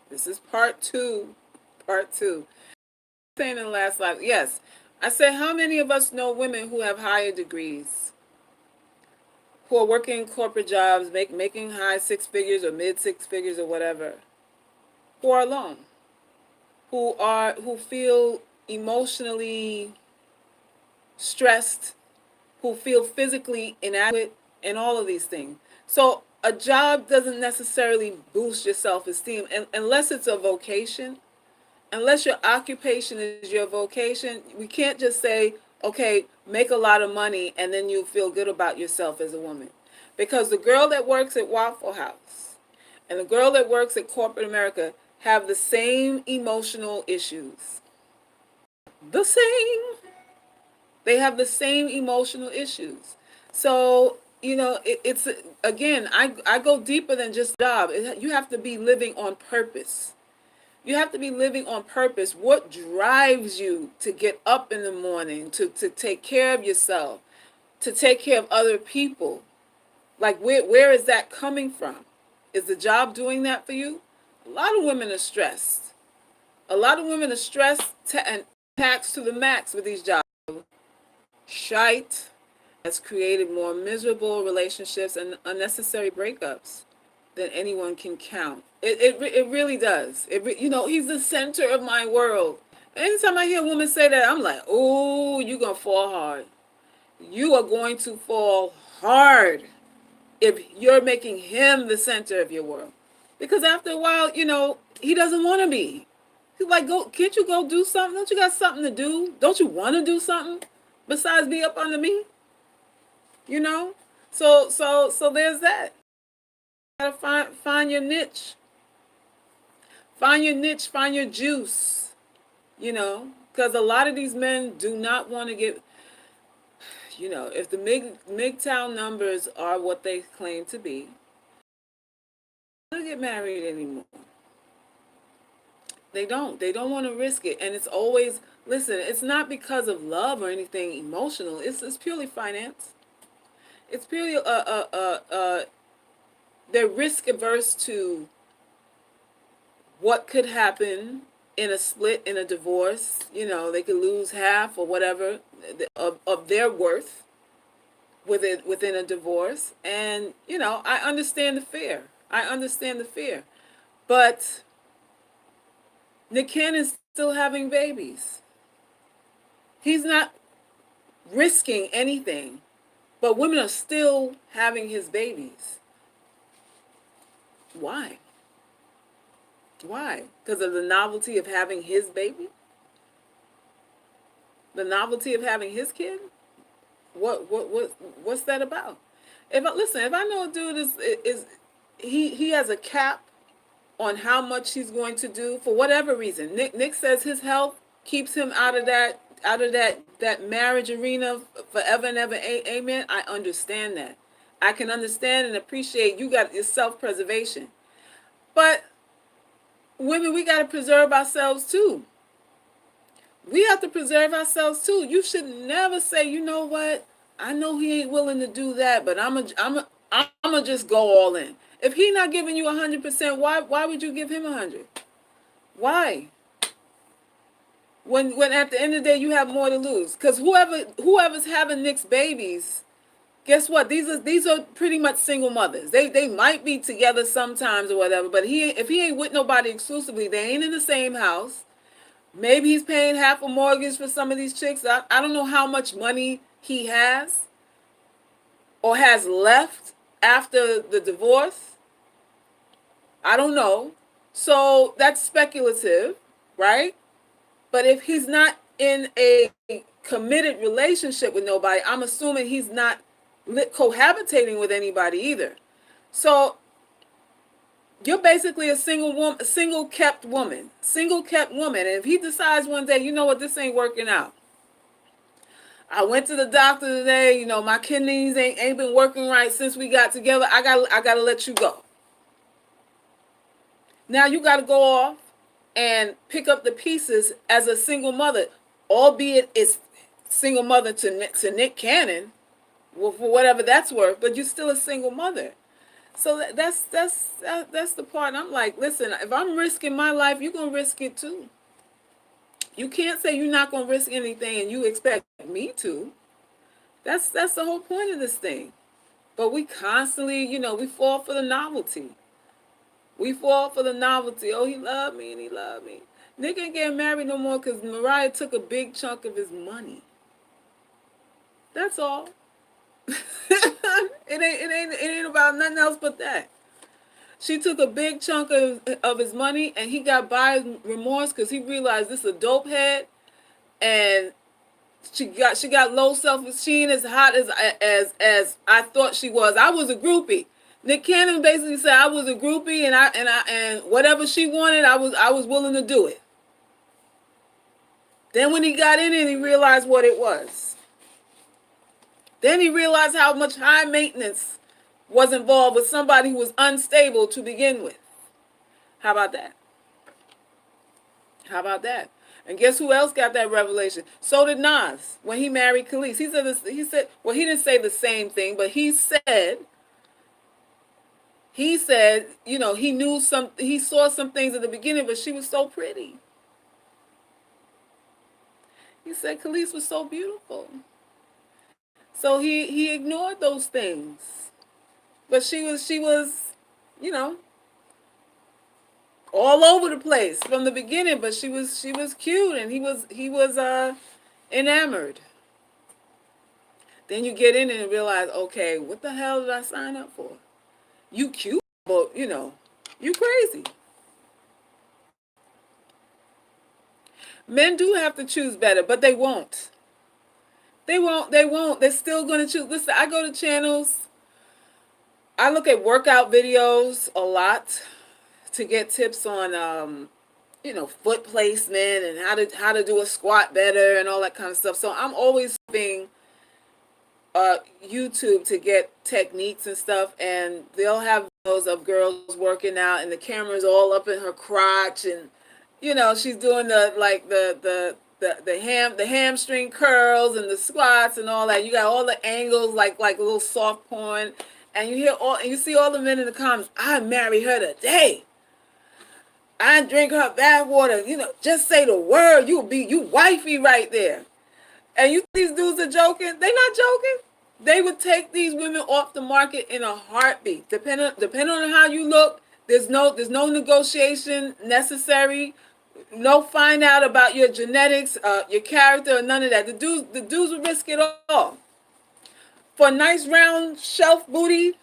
This is part two. Part two. Saying in the last life, yes. I said, how many of us know women who have higher degrees, who are working corporate jobs, making high six figures or mid six figures or whatever, who are alone, who feel emotionally stressed, who feel physically inadequate, and all of these things. So a job doesn't necessarily boost your self-esteem unless it's a vocation. Unless your occupation is your vocation, we can't just say, okay, make a lot of money and then you feel good about yourself as a woman. Because the girl that works at Waffle House and the girl that works at corporate America have the same emotional issues. The same. They have the same emotional issues. So, it's, again, I go deeper than just job. You have to be living on purpose. You have to be living on purpose. What drives you to get up in the morning, to take care of yourself, to take care of other people? Like, where is that coming from? Is the job doing that for you? A lot of women are stressed. A lot of women are stressed and taxed to the max with these jobs. Shite has created more miserable relationships and unnecessary breakups than anyone can count. It really does. He's the center of my world. Anytime I hear a woman say that, I'm like, oh, you're going to fall hard. You are going to fall hard if you're making him the center of your world. Because after a while, he doesn't want to be. He's like, can't you go do something? Don't you got something to do? Don't you want to do something besides be up under me? You know? So there's that. You gotta find your niche. Find your niche, find your juice, because a lot of these men do not want to get, if the MGTOW numbers are what they claim to be, they don't get married anymore. They don't want to risk it. And it's always, listen, it's not because of love or anything emotional. It's purely finance. It's purely, they're risk averse to what could happen in a split, in a divorce. They could lose half or whatever of their worth within a divorce. And I understand the fear. But Nick Cannon's still having babies. He's not risking anything, but women are still having his babies. Why? Because of the novelty of having his baby? The novelty of having his kid? What's that about? If I know a dude is he has a cap on how much he's going to do for whatever reason. Nick says his health keeps him out of that marriage arena forever and ever. Amen. I understand that. I can understand and appreciate you got your self-preservation. But women, we got to preserve ourselves too. We have to preserve ourselves too. You should never say, you know what? I know he ain't willing to do that, but I'm a just go all in. If he not giving you 100%, why would you give him 100? Why? When at the end of the day you have more to lose, because whoever's having Nick's babies, guess what? These are pretty much single mothers. They might be together sometimes or whatever, but if he ain't with nobody exclusively, they ain't in the same house. Maybe he's paying half a mortgage for some of these chicks. I don't know how much money he has or has left after the divorce. I don't know. So that's speculative, right? But if he's not in a committed relationship with nobody, I'm assuming he's not cohabitating with anybody either. So you're basically a single kept woman. And if he decides one day, you know what, this ain't working out. I went to the doctor today, my kidneys ain't been working right since we got together. I gotta let you go. Now you gotta go off and pick up the pieces as a single mother, albeit it's single mother to Nick Cannon, for whatever that's worth, but you're still a single mother. So that's the part. I'm like, listen, if I'm risking my life, you're gonna risk it too. You can't say you're not gonna risk anything and you expect me to. That's the whole point of this thing. But we constantly, we fall for the novelty. We fall for the novelty. Oh, he loved me and he loved me. Nick ain't getting married no more because Mariah took a big chunk of his money. That's all. It ain't about nothing else but that. She took a big chunk of his money and he got buyer's remorse because he realized this is a dope head, and she got low self-esteem. She ain't as hot as I thought she was. I was a groupie. Nick Cannon basically said I was a groupie, and whatever she wanted, I was willing to do it. Then when he got in it, he realized what it was. Then he realized how much high maintenance was involved with somebody who was unstable to begin with. How about that? How about that? And guess who else got that revelation? So did Nas when he married Khalees. He said this, well, he didn't say the same thing, but he said, he saw some things at the beginning, but she was so pretty. He said Khalees was so beautiful. So he ignored those things. But she was, you know, all over the place from the beginning, but she was cute, and he was enamored. Then you get in and realize, okay, what the hell did I sign up for? You cute, but you crazy. Men do have to choose better, but they won't. They're still going to choose. Listen, I go to channels, I look at workout videos a lot to get tips on foot placement and how to do a squat better and all that kind of stuff. So I'm always being YouTube to get techniques and stuff, and they'll have videos of girls working out and the camera's all up in her crotch, and she's doing the hamstring curls and the squats and all that. You got all the angles like a little soft porn, and you see all the men in the comments, I marry her today. I drink her bath water. Just say the word. You wifey right there. And you these dudes are joking. They not joking. They would take these women off the market in a heartbeat. Depending on how you look, there's no negotiation necessary. No find out about your genetics, your character, or none of that. The dudes would risk it all for a nice round shelf booty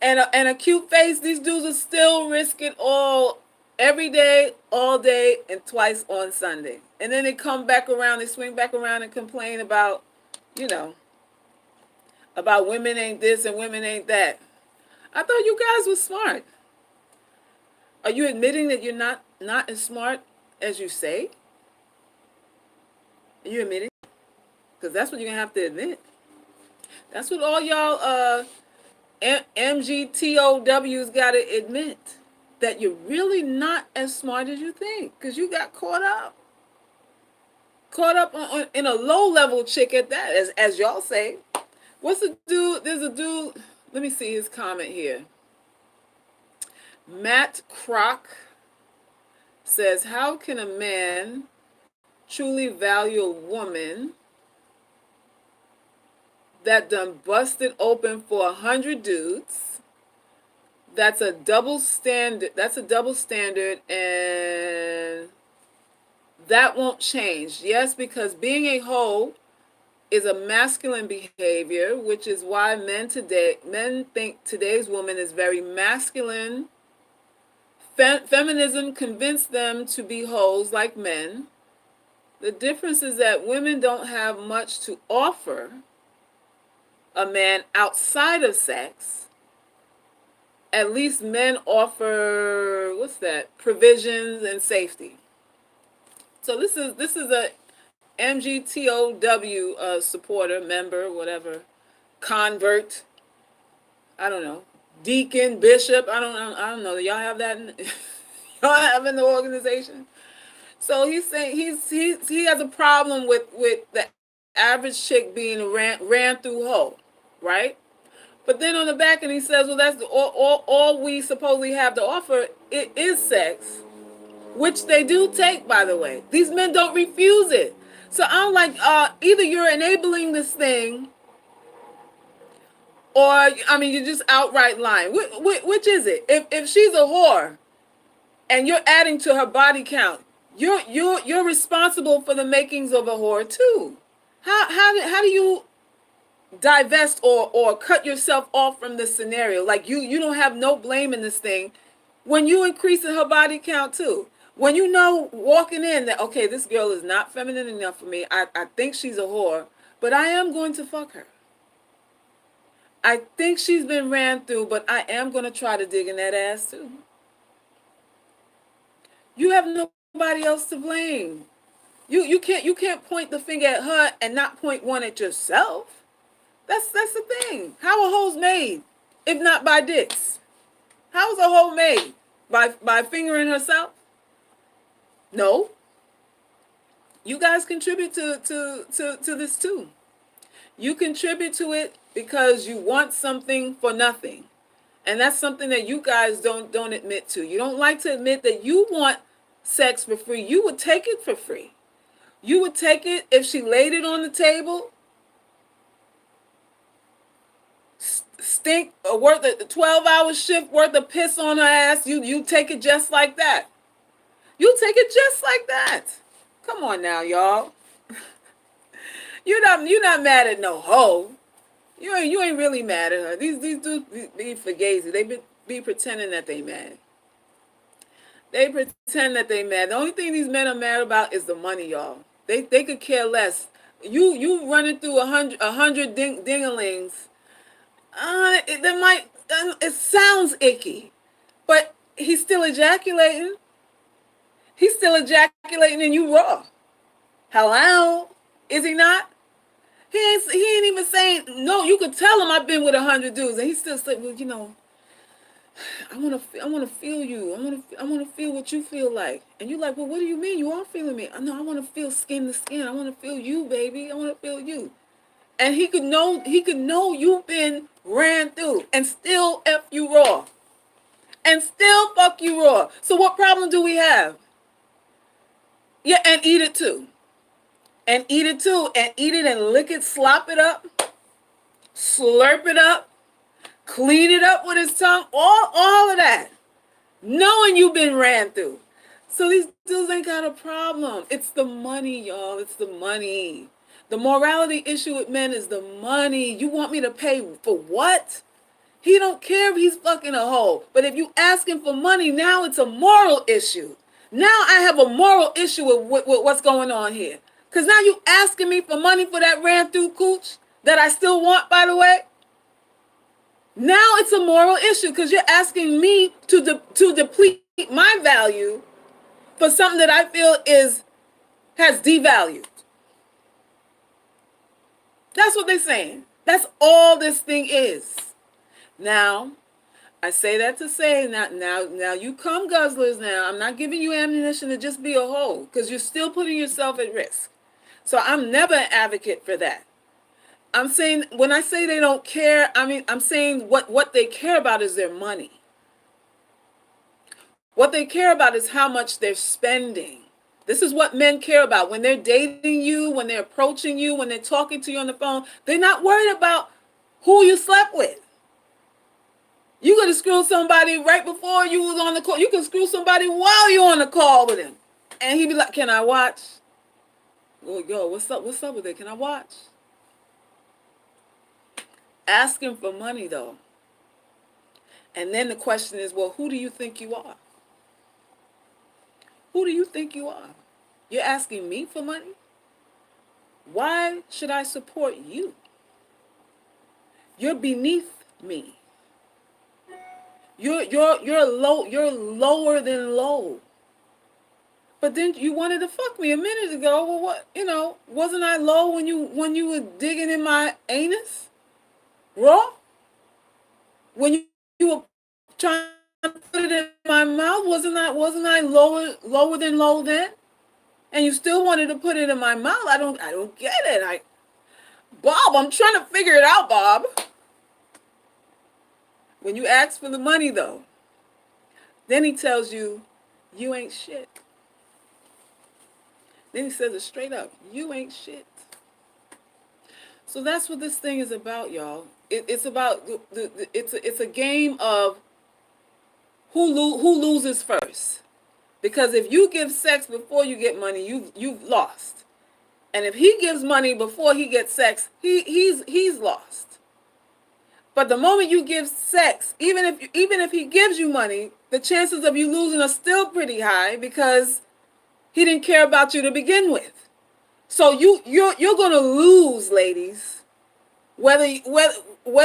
and a cute face. These dudes will still risk it all every day, all day, and twice on Sunday. And then they come back around, they swing back around and complain about, about women ain't this and women ain't that. I thought you guys were smart. Are you admitting that you're not as smart as you say? Are you admitting? Because that's what you're going to have to admit. That's what all y'all MGTOWs got to admit. That you're really not as smart as you think. Because you got caught up. In a low-level chick at that, as y'all say. What's the dude? There's a dude. Let me see his comment here. Matt Kroc says, how can a man truly value a woman that done busted open for 100 dudes? That's a double standard, and that won't change. Yes, because being a hoe is a masculine behavior, which is why men think today's woman is very masculine. Feminism convinced them to be hoes like men. The difference is that women don't have much to offer a man outside of sex. At least men offer, provisions and safety. So this is a MGTOW supporter, member, whatever, convert. I don't know, deacon, bishop. I don't know. Y'all have that? Y'all have in the organization? So he's saying he has a problem with the average chick being ran through hoe, right? But then on the back end he says, well, that's all we supposedly have to offer. It is sex, which they do take, by the way. These men don't refuse it. So I'm like, either you're enabling this thing, or I mean, you're just outright lying. Which is it? If she's a whore and you're adding to her body count, you're responsible for the makings of a whore too. How do you divest or cut yourself off from this scenario? Like you don't have no blame in this thing when you increasing her body count too. When you know walking in that, okay, this girl is not feminine enough for me. I think she's a whore, but I am going to fuck her. I think she's been ran through, but I am going to try to dig in that ass too. You have nobody else to blame. You can't point the finger at her and not point one at yourself. That's the thing. How are hoes made if not by dicks? How is a hoe made? By fingering herself? No. You guys contribute to this too. You contribute to it because you want something for nothing. And that's something that you guys don't admit to. You don't like to admit that you want sex for free. You would take it for free. You would take it if she laid it on the table. Stink worth a 12-hour shift worth of piss on her ass. You take it just like that. You take it just like that. Come on now, y'all. You're not mad at no hoe. You ain't really mad at her. These dudes be fugazi. They be pretending that they mad. They pretend that they mad. The only thing these men are mad about is the money, y'all. They could care less. You running through 100 dingalings. It sounds icky, but he's still ejaculating. He's still ejaculating and you raw. Hello? Is he not? He ain't even saying, no, you could tell him I've been with 100 dudes. And he still said, well, I want to feel you. I want to feel what you feel like. And you're like, well, what do you mean? You are feeling me. No, I want to feel skin to skin. I want to feel you, baby. I want to feel you. And he could know you've been ran through and still F you raw. And still fuck you raw. So what problem do we have? Yeah, and eat it too. And eat it too. And eat it and lick it, slop it up, slurp it up, clean it up with his tongue, all of that. Knowing you've been ran through. So these dudes ain't got a problem. It's the money, y'all. It's the money. The morality issue with men is the money. You want me to pay for what? He don't care if he's fucking a hoe. But if you ask him for money, now it's a moral issue. Now I have a moral issue with what's going on here. Because now you asking me for money for that ran through cooch that I still want, by the way. Now it's a moral issue because you're asking me to deplete my value for something that I feel has devalued. That's what they're saying. That's all this thing is. Now, I say that to say, now you come guzzlers now. I'm not giving you ammunition to just be a hoe because you're still putting yourself at risk. So I'm never an advocate for that. I'm saying, when I say they don't care, I'm saying what they care about is their money. What they care about is how much they're spending. This is what men care about. When they're dating you, when they're approaching you, when they're talking to you on the phone, they're not worried about who you slept with. You could have screwed somebody right before you was on the call. You could screw somebody while you're on the call with him. And he'd be like, can I watch? Well, yo, what's up with it? Can I watch? Asking for money, though. And then the question is, well, who do you think you are? Who do you think you are? You're asking me for money? Why should I support you? You're beneath me. You're lower than low. But then you wanted to fuck me a minute ago. Well, what? Wasn't I low when you were digging in my anus? Raw? When you were trying to put it in my mouth, wasn't I lower than low then? And you still wanted to put it in my mouth. I don't get it. Bob, I'm trying to figure it out, Bob. When you ask for the money, though, then he tells you, you ain't shit. Then he says it straight up, you ain't shit. So that's what this thing is about, y'all. It's about it's a game of who loses first. Because if you give sex before you get money, you've lost. And if he gives money before he gets sex, he's lost. But the moment you give sex, even if he gives you money, the chances of you losing are still pretty high because he didn't care about you to begin with. So you're gonna lose, ladies. Whether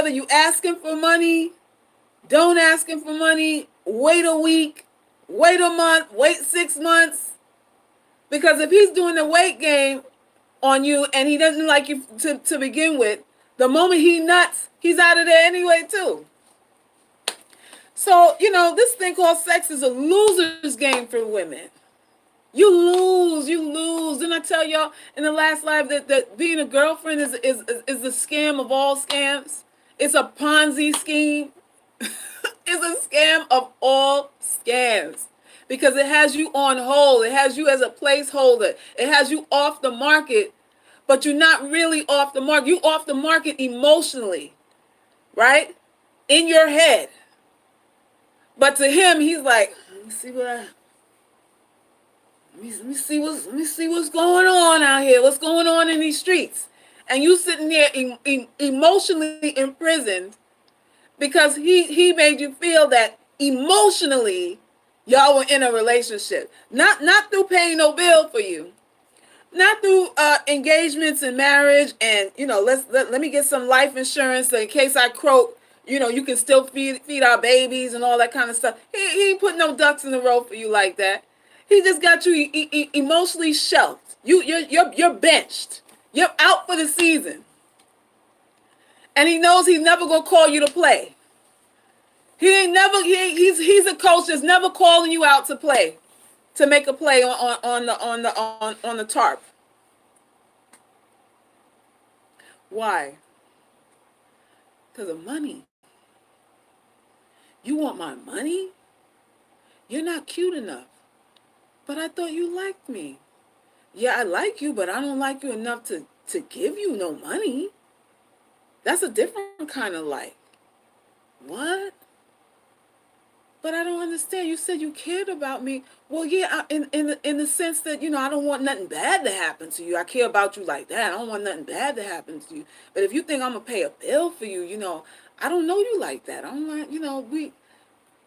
you ask him for money, don't ask him for money, wait a week, wait a month, wait 6 months. Because if he's doing the weight game on you and he doesn't like you to begin with, the moment he nuts, he's out of there anyway too. So, this thing called sex is a loser's game for women. You lose. Didn't I tell y'all in the last live that being a girlfriend is the scam of all scams? It's a Ponzi scheme. It's a scam of all scams. Because it has you on hold. It has you as a placeholder. It has you off the market. But you're not really off the market. You're off the market emotionally. Right? In your head. But to him, he's like, let me see what's going on out here. What's going on in these streets? And you sitting there emotionally imprisoned because he made you feel that emotionally y'all were in a relationship. Not through paying no bill for you. Not through engagements and marriage and, let me get some life insurance so in case I croak, you can still feed our babies and all that kind of stuff. He ain't put no ducks in a row for you like that. He just got you emotionally shelved. You're benched. You're out for the season. And he knows he's never gonna call you to play. He's a coach that's never calling you out to play, to make a play on the tarp. Why? Because of money. You want my money? You're not cute enough. But I thought you liked me. Yeah, I like you, but I don't like you enough to give you no money. That's a different kind of like. What? But I don't understand. You said you cared about me. Well, yeah, in the sense that, I don't want nothing bad to happen to you. I care about you like that. I don't want nothing bad to happen to you. But if you think I'm going to pay a bill for you, I don't know you like that. I don't like,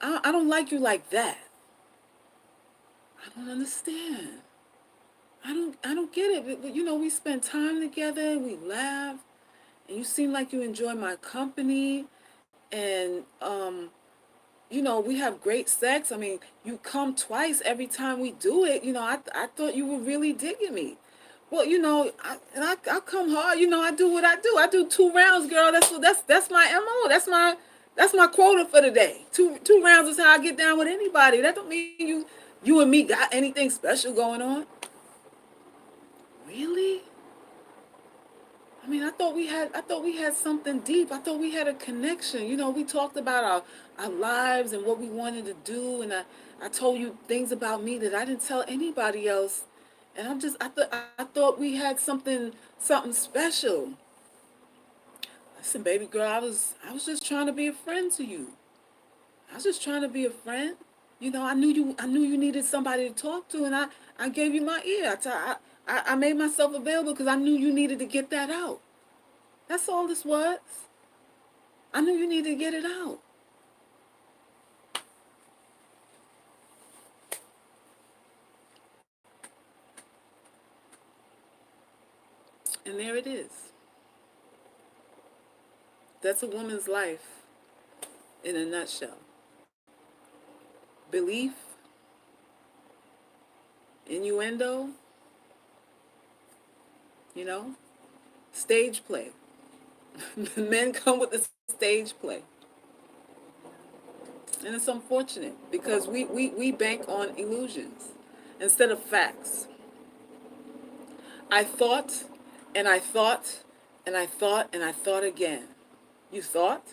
I don't like you like that. I don't understand. I don't get it. But, we spend time together, we laugh, and you seem like you enjoy my company, and we have great sex. I mean, you come twice every time we do it. I thought you were really digging me. Well, I come hard. I do what I do. I do 2 rounds, girl. That's my MO. That's my quota for the day. Two rounds is how I get down with anybody. That don't mean you and me got anything special going on. Really? I mean, I thought we had something deep. I thought we had a connection. We talked about our lives and what we wanted to do, and I told you things about me that I didn't tell anybody else. And I thought we had something special. Listen, baby girl, I was just trying to be a friend to you. I was just trying to be a friend. I knew you needed somebody to talk to, and I gave you my ear. I made myself available because I knew you needed to get that out. That's all this was. I knew you needed to get it out. And there it is. That's a woman's life in a nutshell. Belief, innuendo, stage play. Men come with the stage play. And it's unfortunate because we bank on illusions instead of facts. I thought, and I thought, and I thought, and I thought again. You thought?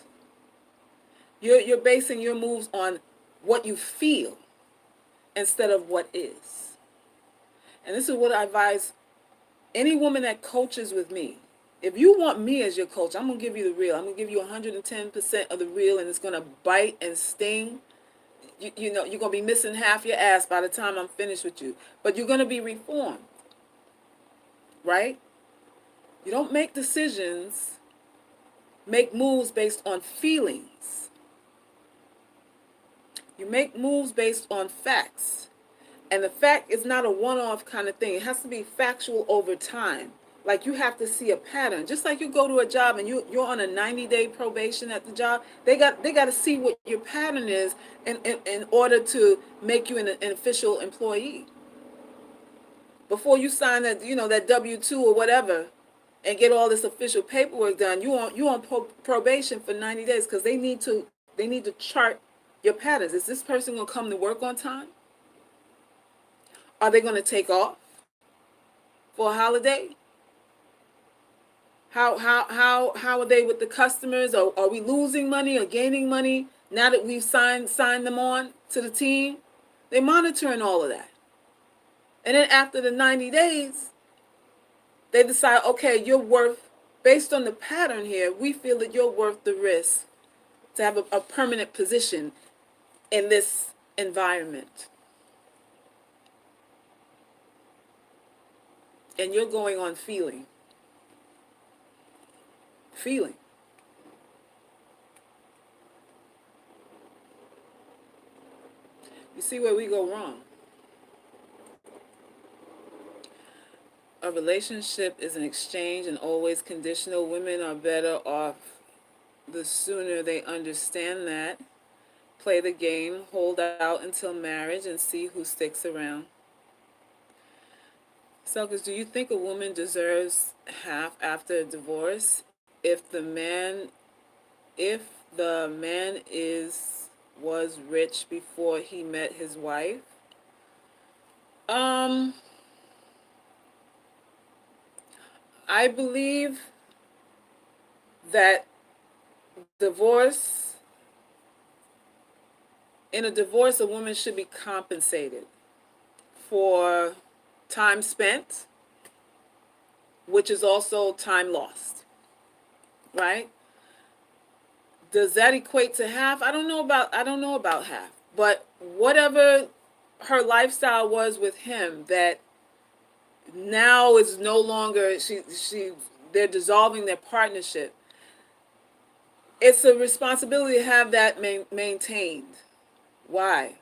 You're basing your moves on what you feel instead of what is. And this is what I advise any woman that coaches with me. If you want me as your coach, I'm going to give you the real. I'm going to give you 110% of the real, and it's going to bite and sting. You know, you're going to be missing half your ass by the time I'm finished with you. But you're going to be reformed, right? You don't make decisions, make moves based on feelings. You make moves based on facts. And the fact is not a one-off kind of thing. It has to be factual over time. Like you have to see a pattern. Just like you go to a job and you're on a 90-day probation at the job, they got to see what your pattern is in order to make you an official employee. Before you sign that, that W-2 or whatever and get all this official paperwork done, you on probation for 90 days because they need to chart your patterns. Is this person going to come to work on time? Are they going to take off for a holiday? How are they with the customers? Are we losing money or gaining money now that we've signed them on to the team? They're monitoring all of that. And then after the 90 days, they decide, okay, you're worth, based on the pattern here, we feel that you're worth the risk to have a permanent position in this environment. And you're going on feeling. Feeling. You see where we go wrong. A relationship is an exchange and always conditional. Women are better off the sooner they understand that. Play the game, hold out until marriage, and see who sticks around. Salkis, do you think a woman deserves half after a divorce if the man was rich before he met his wife? I believe that in a divorce, a woman should be compensated for time spent, which is also time lost, right? Does that equate to half? I don't know about half, but whatever her lifestyle was with him, that now is no longer, they're dissolving their partnership. It's a responsibility to have that maintained. Why?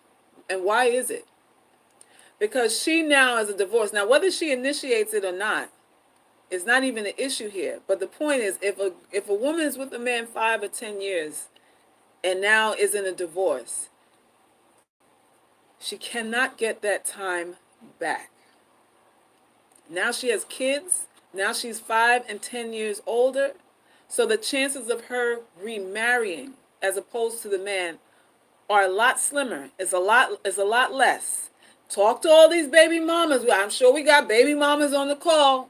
And why is it? Because she now is a divorce. Now, whether she initiates it or not is not even an issue here. But the point is, if a woman is with a man 5 or 10 years and now is in a divorce, she cannot get that time back. Now she has kids. Now she's 5 and 10 years older. So the chances of her remarrying as opposed to the man are a lot slimmer. It's a lot less. Talk to all these baby mamas. I'm sure we got baby mamas on the call.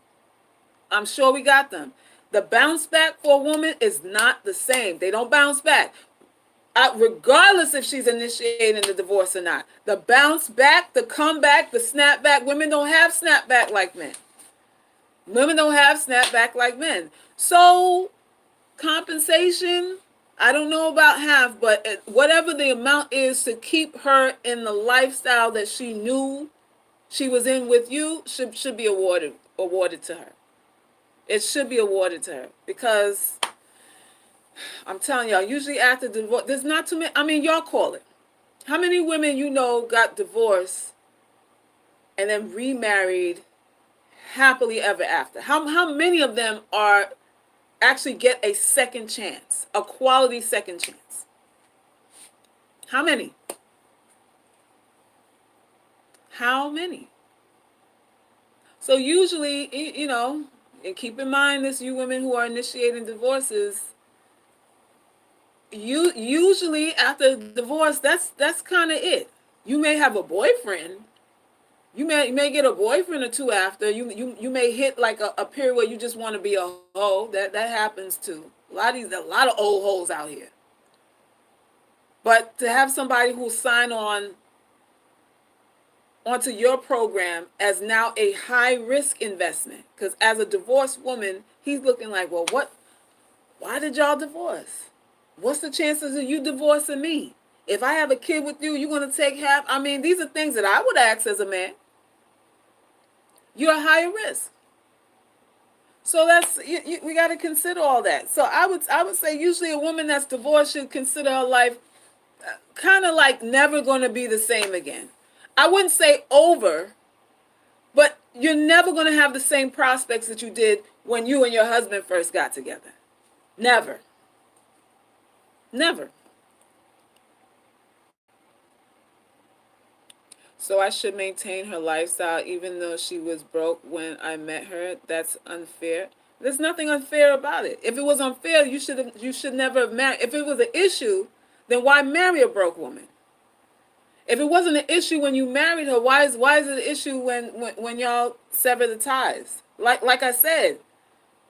I'm sure we got them. The bounce back for a woman is not the same. They don't bounce back. Regardless if she's initiating the divorce or not. The bounce back, the comeback, the snap back. Women don't have snap back like men. Women don't have snap back like men. So, compensation, I don't know about half, but whatever the amount is to keep her in the lifestyle that she knew she was in with you should be awarded to her. It should be awarded to her because I'm telling y'all, usually after divorce, there's not too many. I mean, y'all call it. How many women got divorced and then remarried happily ever after? How many of them actually get a second chance, a quality second chance? How many? How many? So usually, and keep in mind this, you women who are initiating divorces, usually after divorce, that's kind of it. You may have a boyfriend. You may get a boyfriend or two after. You may hit like a period where you just want to be a hoe. That happens too. A lot of old hoes out here. But to have somebody who sign on onto your program as now a high risk investment, because as a divorced woman, he's looking like, well, what? Why did y'all divorce? What's the chances of you divorcing me? If I have a kid with you, you're going to take half. I mean, these are things that I would ask as a man. You're a higher risk. So that's we got to consider all that. So I would say usually a woman that's divorced should consider her life kind of like never going to be the same again. I wouldn't say over, but you're never going to have the same prospects that you did when you and your husband first got together. Never. Never. So I should maintain her lifestyle even though she was broke when I met her. That's unfair. There's nothing unfair about it. If it was unfair, you should never have married. If it was an issue, then why marry a broke woman? If it wasn't an issue when you married her, why is it an issue when y'all sever the ties? Like I said,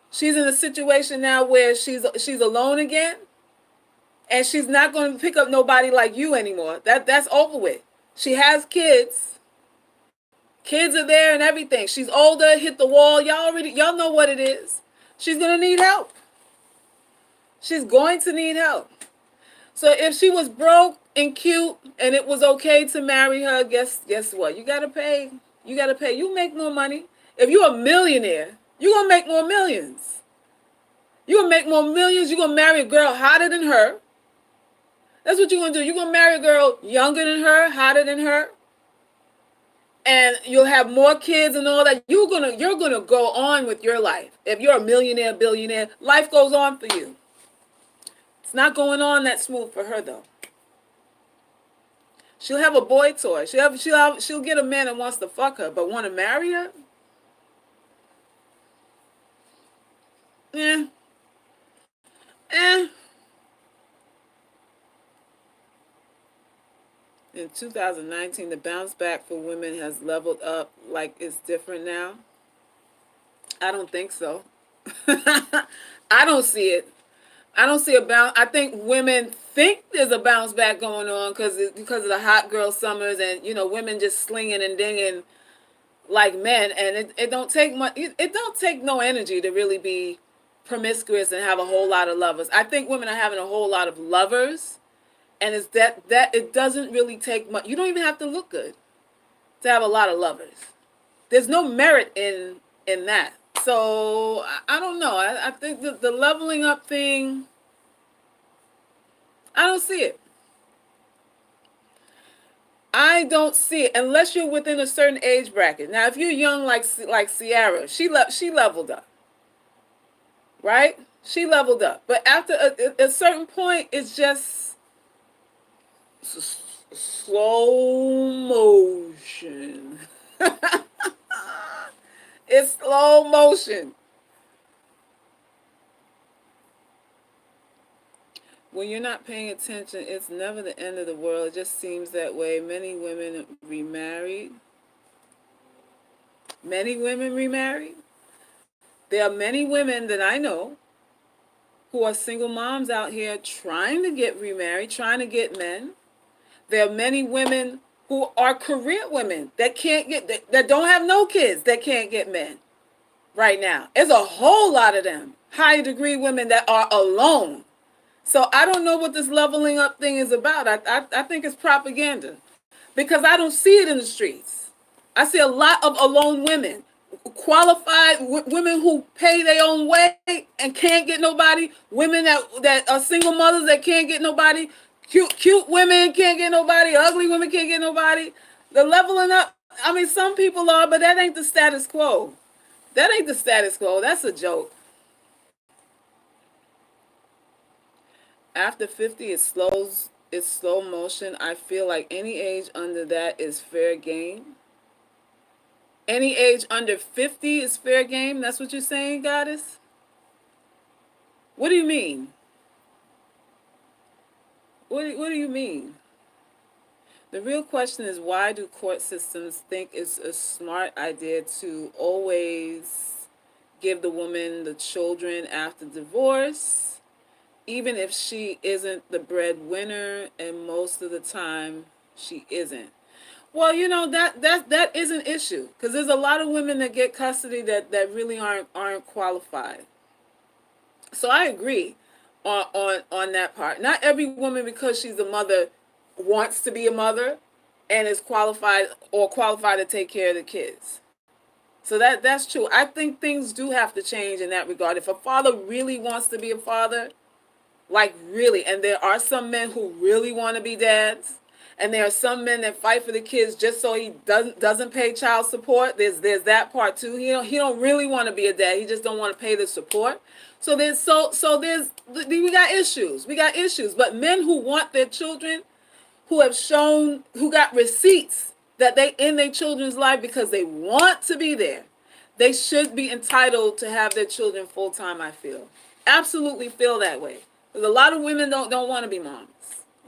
she's in a situation now where she's alone again, and she's not going to pick up nobody like you anymore. That's over with. She has kids. Kids are there and everything. She's older, hit the wall. Y'all know what it is. She's gonna need help. She's going to need help. So if she was broke and cute and it was okay to marry her, guess what? You gotta pay. You gotta pay. You make more money. If you're a millionaire, you're gonna make more millions. You're gonna make more millions. You're gonna marry a girl hotter than her. That's what you're gonna do. You're gonna marry a girl younger than her, hotter than her, and you'll have more kids and all that. You're gonna go on with your life. If you're a millionaire, billionaire, life goes on for you. It's not going on that smooth for her though. She'll have a boy toy. She'll get a man that wants to fuck her, but want to marry her? Eh. Eh. In 2019, the bounce back for women has leveled up like it's different now. I don't think so. I don't see it. I don't see a bounce. I think women think there's a bounce back going on because of the hot girl summers and women just slinging and dinging like men, and it don't take much. It don't take no energy to really be promiscuous and have a whole lot of lovers. I think women are having a whole lot of lovers, and it's that it doesn't really take much. You don't even have to look good to have a lot of lovers. There's no merit in that. So I don't know. I think the leveling up thing, I don't see it. I don't see it unless you're within a certain age bracket. Now, if you're young like Sierra, she leveled up, right? She leveled up. But after a certain point, it's just slow motion. It's slow motion. When you're not paying attention, it's never the end of the world. It just seems that way. Many women remarried. Many women remarried. There are many women that I know who are single moms out here trying to get remarried, trying to get men. There are many women who are career women that can't get, that don't have no kids, that can't get men right now. There's a whole lot of them. High degree women that are alone. So I don't know what this leveling up thing is about. I think it's propaganda because I don't see it in the streets. I see a lot of alone women, qualified women who pay their own way and can't get nobody, women that are single mothers that can't get nobody, cute women can't get nobody, ugly women can't get nobody. The leveling up, I mean, some people are, but that ain't the status quo. That ain't the status quo. That's a joke. After 50, it's slow motion. I feel like any age under that is fair game. Any age under 50 is fair game. That's what you're saying, Goddess? What do you mean? What do you mean? The real question is, why do court systems think it's a smart idea to always give the woman the children after divorce even if she isn't the breadwinner, and most of the time she isn't. Well, that is an issue because there's a lot of women that get custody that really aren't qualified. So I agree on that part. Not every woman, because she's a mother, wants to be a mother and is qualified to take care of the kids. So that's true. I think things do have to change in that regard. If a father really wants to be a father, like really, and there are some men who really want to be dads, and there are some men that fight for the kids just so he doesn't pay child support. There's that part too. He don't really want to be a dad. He just don't want to pay the support. So there's we got issues. We got issues. But men who want their children, who got receipts that they in their children's life because they want to be there, they should be entitled to have their children full time. I feel absolutely feel that way. Because a lot of women don't want to be moms.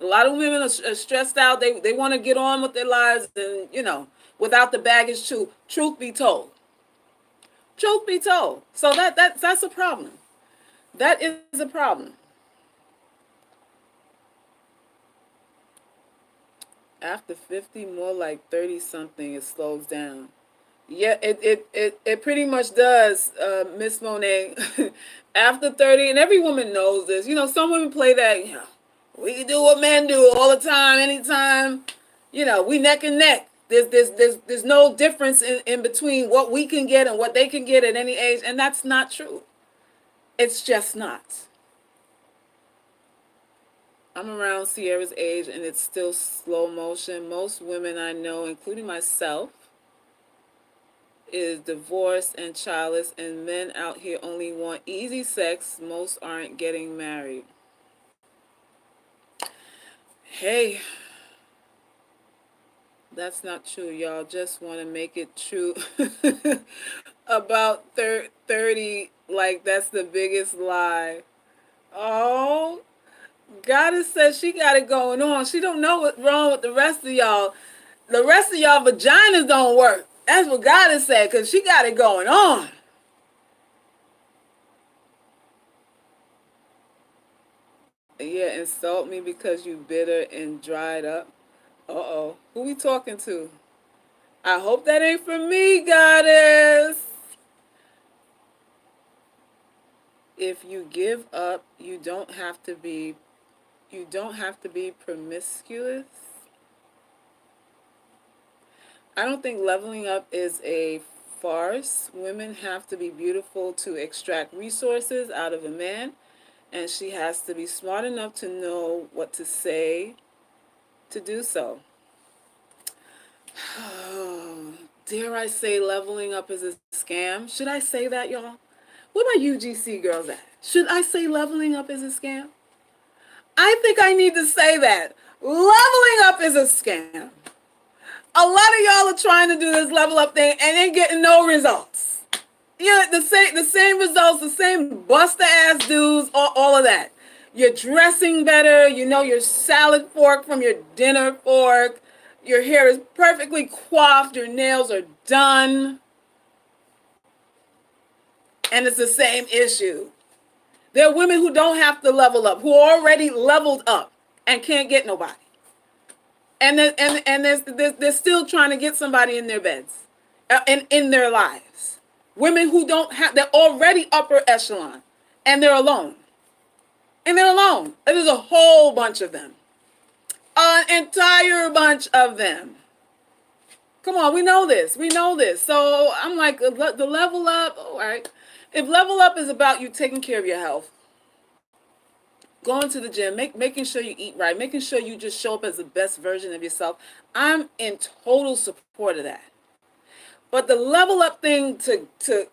A lot of women are stressed out. They want to get on with their lives, and without the baggage too. Truth be told. Truth be told. So that's a problem. That is a problem. After 50, more like 30 something, it slows down. Yeah, it pretty much does, Miss Monet. After 30, and every woman knows this. Some women play that, we can do what men do all the time, anytime. We neck and neck. There's no difference in between what we can get and what they can get at any age, and that's not true. It's just not. I'm around Sierra's age, and it's still slow motion. Most women I know, including myself, is divorced and childless, and men out here only want easy sex. Most aren't getting married. Hey, that's not true. Y'all just want to make it true about 30, like that's the biggest lie. Oh, Goddess says she got it going on. She don't know what's wrong with the rest of y'all. The rest of y'all vaginas don't work. That's what Goddess said, because she got it going on. Yeah, insult me because you bitter and dried up. Uh-oh. Who we talking to? I hope that ain't for me, Goddess. If you give up, you don't have to be promiscuous. I don't think leveling up is a farce. Women have to be beautiful to extract resources out of a man, and she has to be smart enough to know what to say to do so. Oh, dare I say leveling up is a scam? Should I say that, y'all? Where my UGC girls at? Should I say leveling up is a scam? I think I need to say that. Leveling up is a scam. A lot of y'all are trying to do this level up thing and ain't getting no results. The same results, the same buster ass dudes, all of that. You're dressing better, your salad fork from your dinner fork, your hair is perfectly coiffed, your nails are done. And it's the same issue. There are women who don't have to level up, who are already leveled up and can't get nobody. And they're still trying to get somebody in their beds and in their lives. Women who they're already upper echelon and they're alone. And they're alone. There's a whole bunch of them. An entire bunch of them. Come on, we know this. We know this. So I'm like, the level up, all right. If level up is about you taking care of your health, going to the gym, making sure you eat right, making sure you just show up as the best version of yourself, I'm in total support of that. But the level up thing to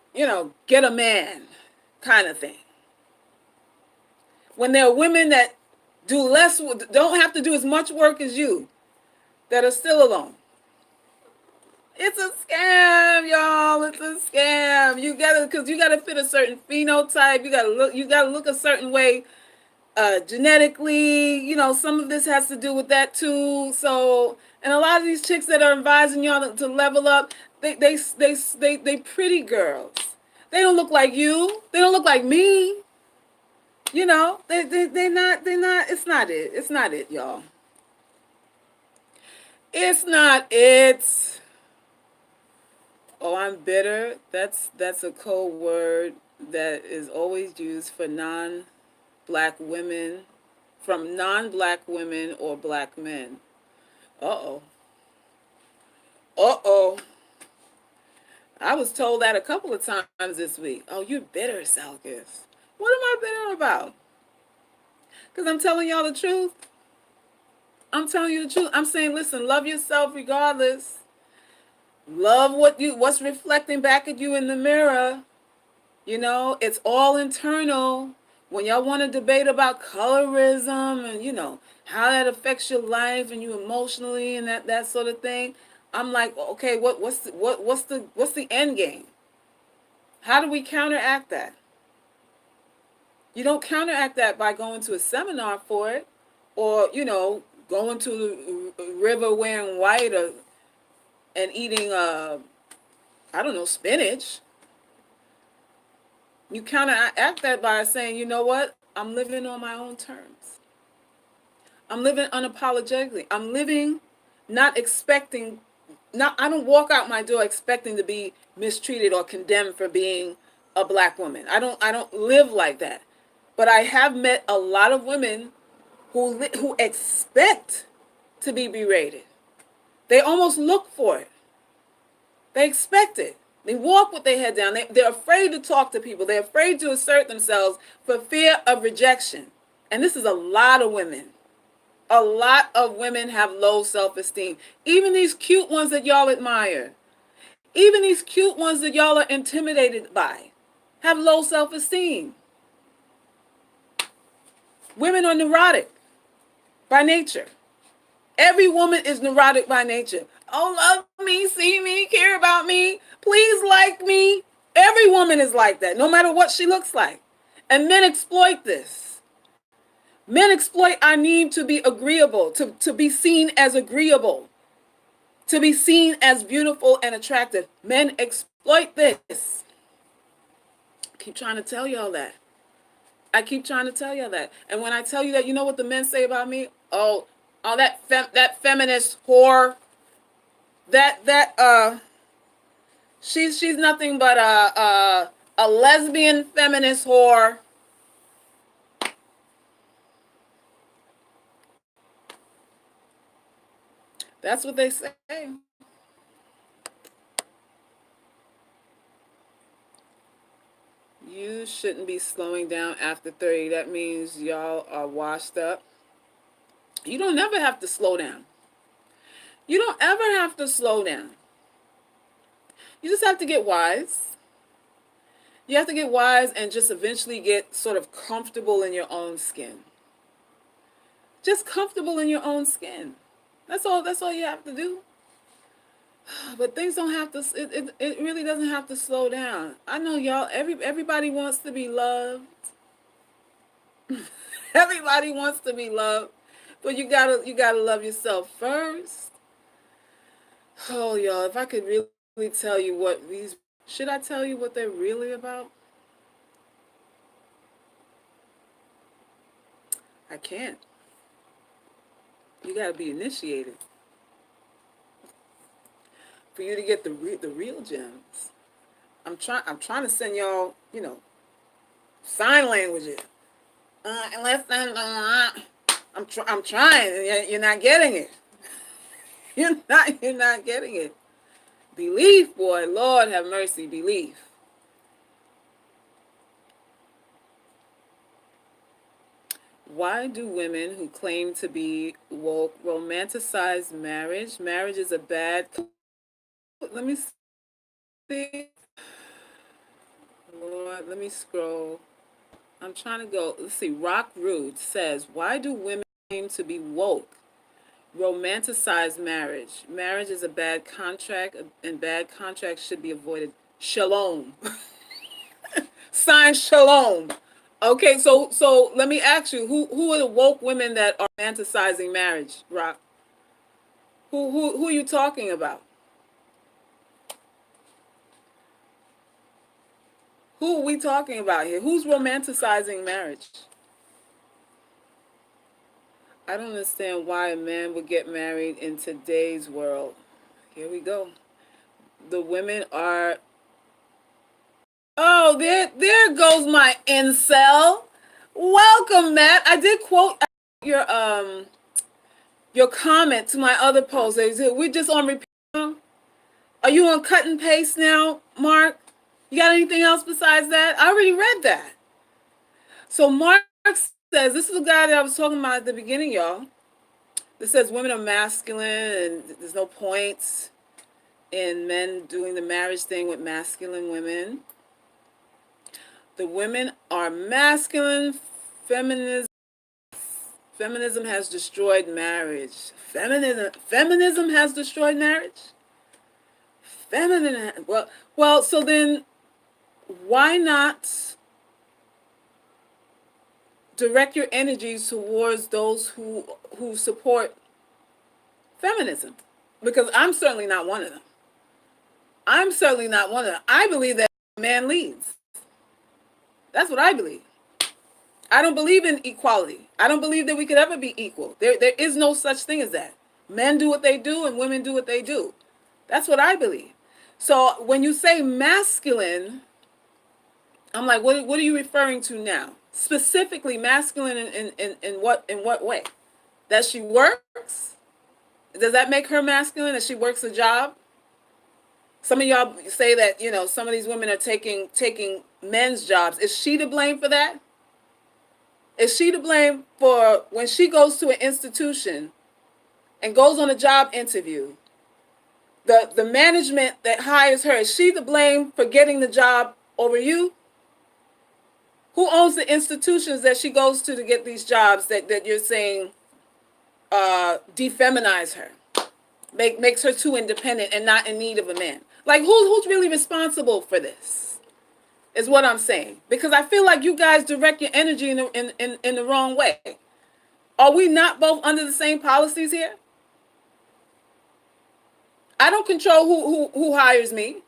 get a man kind of thing. When there are women that don't have to do as much work as you, that are still alone. It's a scam, y'all. It's a scam. Because you gotta fit a certain phenotype. You gotta look a certain way. Genetically, some of this has to do with that too. So, and a lot of these chicks that are advising y'all to level up, they pretty girls. They don't look like you. They don't look like me. You know, they're not, it's not it. It's not it, y'all. It's not it. Oh, I'm bitter. That's a code word that is always used for non-black women, from non-black women or black men. Uh-oh. Uh-oh. I was told that a couple of times this week. Oh, you're bitter, Salkis. What am I bitter about? Because I'm telling y'all the truth. I'm telling you the truth. I'm saying, listen, love yourself regardless. Love what's reflecting back at you in the mirror. You know, it's all internal. When y'all want to debate about colorism and, you know, how that affects your life and you emotionally and that sort of thing, I'm like, okay, what's the end game? How do we counteract that? You don't counteract that by going to a seminar for it, or, you know, going to the river wearing white, or and eating I don't know, spinach. You counteract that by saying, you know what? I'm living on my own terms. I'm living unapologetically. I'm living not expecting, not, I don't walk out my door expecting to be mistreated or condemned for being a black woman. I don't live like that. But I have met a lot of women who expect to be berated. They almost look for it. They expect it. They walk with their head down. They're afraid to talk to people. They're afraid to assert themselves for fear of rejection. And this is a lot of women. A lot of women have low self-esteem. Even these cute ones that y'all admire, even these cute ones that y'all are intimidated by, have low self-esteem. Women are neurotic by nature. Every woman is neurotic by nature. Oh, love me, see me, care about me, please like me. Every woman is like that, no matter what she looks like. And men exploit this. Men exploit our need to be agreeable, to be seen as agreeable, to be seen as beautiful and attractive. Men exploit this. I keep trying to tell y'all that. I keep trying to tell y'all that. And when I tell you that, you know what the men say about me? Oh, that feminist whore. That she's nothing but a lesbian feminist whore. That's what they say. You shouldn't be slowing down after 30. That means y'all are washed up. You don't ever have to slow down. You don't ever have to slow down. You just have to get wise. You have to get wise and just eventually get sort of comfortable in your own skin. Just comfortable in your own skin. That's all you have to do. But things don't have to, it really doesn't have to slow down. I know y'all, everybody wants to be loved. Everybody wants to be loved. But you gotta love yourself first. Oh, y'all, if I could really tell you what these, should I tell you what they're really about? I can't. You gotta be initiated for you to get the real gems. I'm trying to send y'all, you know, sign languages. I'm trying, and you're not getting it. You're not getting it. Belief, boy, Lord have mercy, belief. Why do women who claim to be woke romanticize marriage? Marriage is a bad. Let me see. Lord, let me scroll. I'm trying to go. Let's see. Rock Rude says, why do women claim to be woke romanticize marriage? Marriage is a bad contract, and bad contracts should be avoided. Shalom. Sign shalom. Okay, so let me ask you, who are the woke women that are romanticizing marriage, Rock? Who are you talking about? Who are we talking about here? Who's romanticizing marriage? I don't understand why a man would get married in today's world. Here we go. The women are. Oh, there goes my incel. Welcome, Matt. I did quote your comment to my other post. We just on repeat now? Are you on cut and paste now, Mark? You got anything else besides that? I already read that. So Mark says, this is the guy that I was talking about at the beginning, y'all. That says women are masculine and there's no points in men doing the marriage thing with masculine women. The women are masculine. Feminism has destroyed marriage. Feminism has destroyed marriage. Well. So then, why not direct your energies towards those who support feminism? Because I'm certainly not one of them. I believe that man leads. That's what I believe. I don't believe in equality. I don't believe that we could ever be equal. There is no such thing as that. Men do what they do and women do what they do. That's what I believe. So when you say masculine, I'm like, what are you referring to now? Specifically masculine in what way? That she works? Does that make her masculine, that she works a job? Some of y'all say that, some of these women are taking men's jobs. Is she to blame for that? Is she to blame for when she goes to an institution and goes on a job interview, the management that hires her, is she to blame for getting the job over you? Who owns the institutions that she goes to get these jobs that you're saying defeminize her, makes her too independent and not in need of a man? Like, who's really responsible for this is what I'm saying. Because I feel like you guys direct your energy in the wrong way. Are we not both under the same policies here? I don't control who hires me.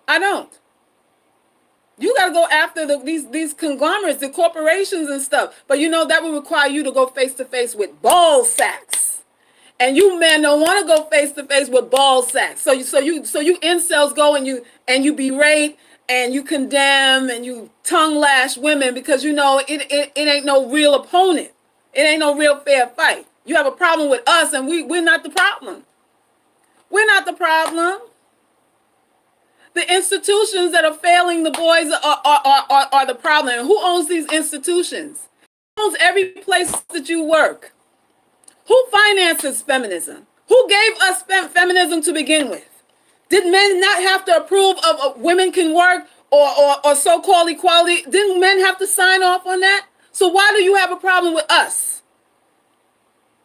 I don't. You got to go after these conglomerates, the corporations and stuff. But that would require you to go face to face with ball sacks. And you men don't want to go face to face with ball sacks. So you incels go and you berate and you condemn and you tongue lash women because it ain't no real opponent. It ain't no real fair fight. You have a problem with us and we're not the problem. We're not the problem. The institutions that are failing the boys are the problem. And who owns these institutions? Who owns every place that you work? Who finances feminism? Who gave us feminism to begin with? Did men not have to approve of women can work or so-called equality? Didn't men have to sign off on that? So why do you have a problem with us?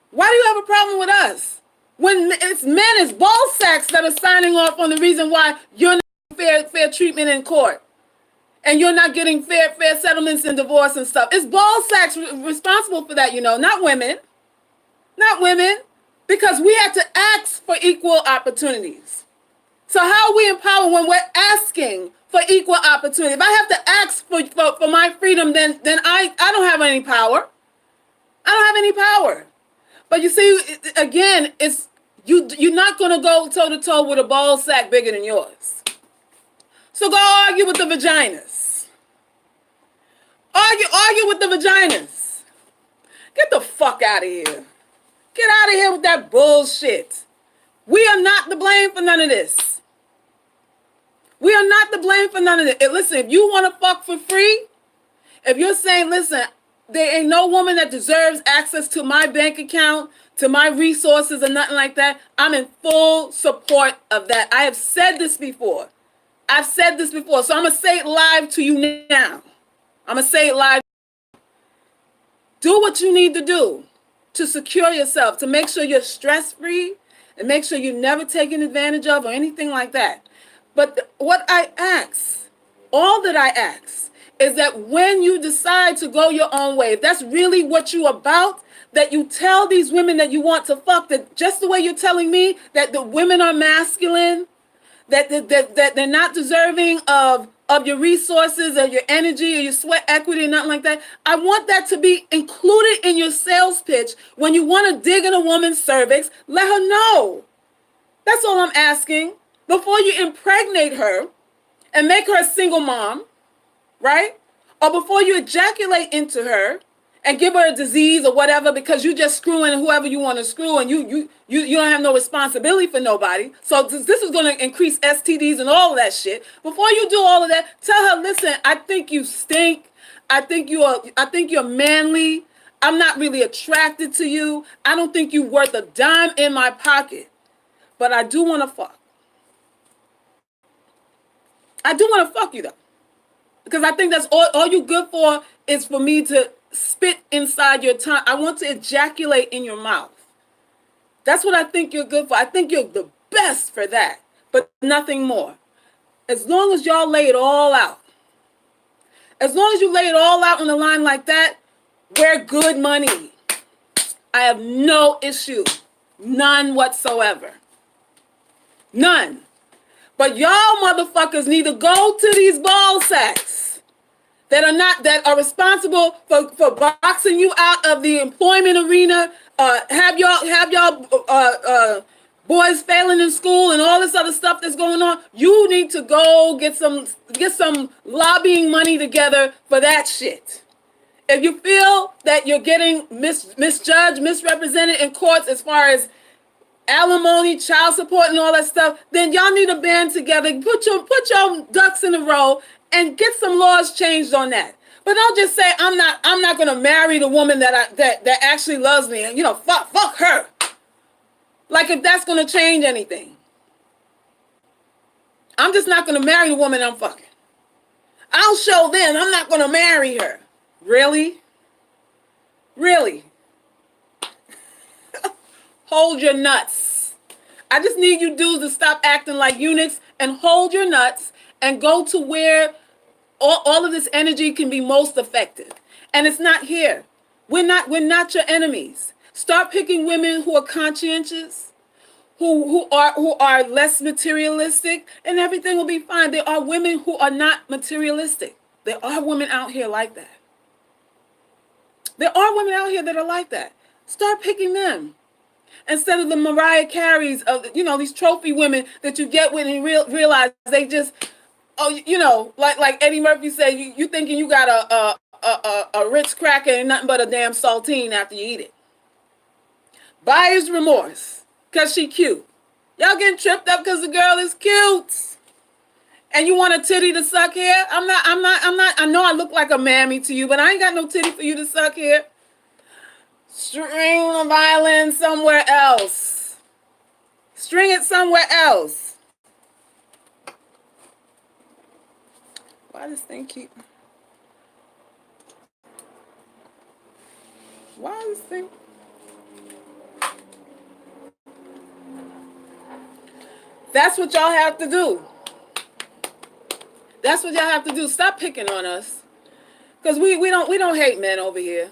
Why do you have a problem with us? When it's ball sacks that are signing off on the reason why you're not getting fair treatment in court. And you're not getting fair settlements in divorce and stuff. It's ball sacks responsible for that, not women. Not women, because we had to ask for equal opportunities. So how are we empowered when we're asking for equal opportunity? If I have to ask for my freedom, then I don't have any power. I don't have any power. But you see, again, it's you're not going to go toe-to-toe with a ball sack bigger than yours. So go argue with the vaginas. Argue with the vaginas. Get the fuck out of here. Get out of here with that bullshit. We are not to blame for none of this. We are not to blame for none of this. Listen, if you want to fuck for free, if you're saying, listen, there ain't no woman that deserves access to my bank account, to my resources or nothing like that, I'm in full support of that. I have said this before. So I'm going to say it live to you now. I'm going to say it live. Do what you need to do to secure yourself, to make sure you're stress-free and make sure you're never taken advantage of or anything like that. But what I ask, all that I ask, is that when you decide to go your own way, if that's really what you're about, that you tell these women that you want to fuck, that just the way you're telling me that the women are masculine, that they're not deserving of of your resources or your energy or your sweat equity or nothing like that. I want that to be included in your sales pitch. When you want to dig in a woman's cervix, let her know. That's all I'm asking. Before you impregnate her and make her a single mom, right? Or before you ejaculate into her and give her a disease or whatever because you just screwing whoever you want to screw and you don't have no responsibility for nobody. So this is going to increase STDs and all of that shit. Before you do all of that, tell her, listen, I think you stink. I think you're manly. I'm not really attracted to you. I don't think you're worth a dime in my pocket. But I do want to fuck. I do want to fuck you though. Because I think that's all you good for is for me to spit inside your tongue. I want to ejaculate in your mouth. That's what I think you're good for. I think you're the best for that, but nothing more. As long as y'all lay it all out. As long as you lay it all out on the line like that, we're good money. I have no issue. None whatsoever. None. But y'all motherfuckers need to go to these ball sacks that are responsible for boxing you out of the employment arena, have y'all boys failing in school and all this other stuff that's going on. You need to go get some lobbying money together for that shit. If you feel that you're getting misjudged, misrepresented in courts as far as alimony, child support, and all that stuff, then y'all need to band together, put your ducks in a row, and get some laws changed on that. But don't just say I'm not gonna marry the woman that actually loves me, and fuck her. Like if that's gonna change anything. I'm just not gonna marry the woman I'm fucking. I'll show them I'm not gonna marry her. Really? Really? Hold your nuts. I just need you dudes to stop acting like eunuchs and hold your nuts and go to where all of this energy can be most effective. And it's not here. We're not your enemies. Start picking women who are conscientious, who are less materialistic, and everything will be fine. There are women who are not materialistic. There are women out here like that. There are women out here that are like that. Start picking them. Instead of the Mariah Careys of, these trophy women that you get with and realize they just, like Eddie Murphy said, you thinking you got a Ritz cracker and nothing but a damn saltine after you eat it. Buyer's remorse, because she cute. Y'all getting tripped up because the girl is cute. And you want a titty to suck here? I'm not, I know I look like a mammy to you, but I ain't got no titty for you to suck here. String the violin somewhere else. String it somewhere else. Why does this thing keep... Why is this thing... That's what y'all have to do. That's what y'all have to do. Stop picking on us. Because we don't hate men over here.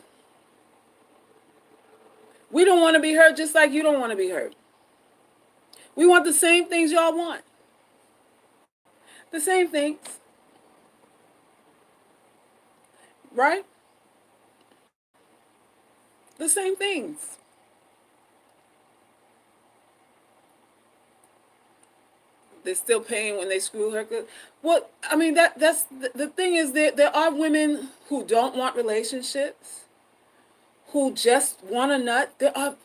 We don't want to be hurt just like you don't want to be hurt. We want the same things y'all want. The same things. Right? The same things. They're still paying when they screw her. Well, I mean, that's the thing is there are women who don't want relationships, who just want a nut. There are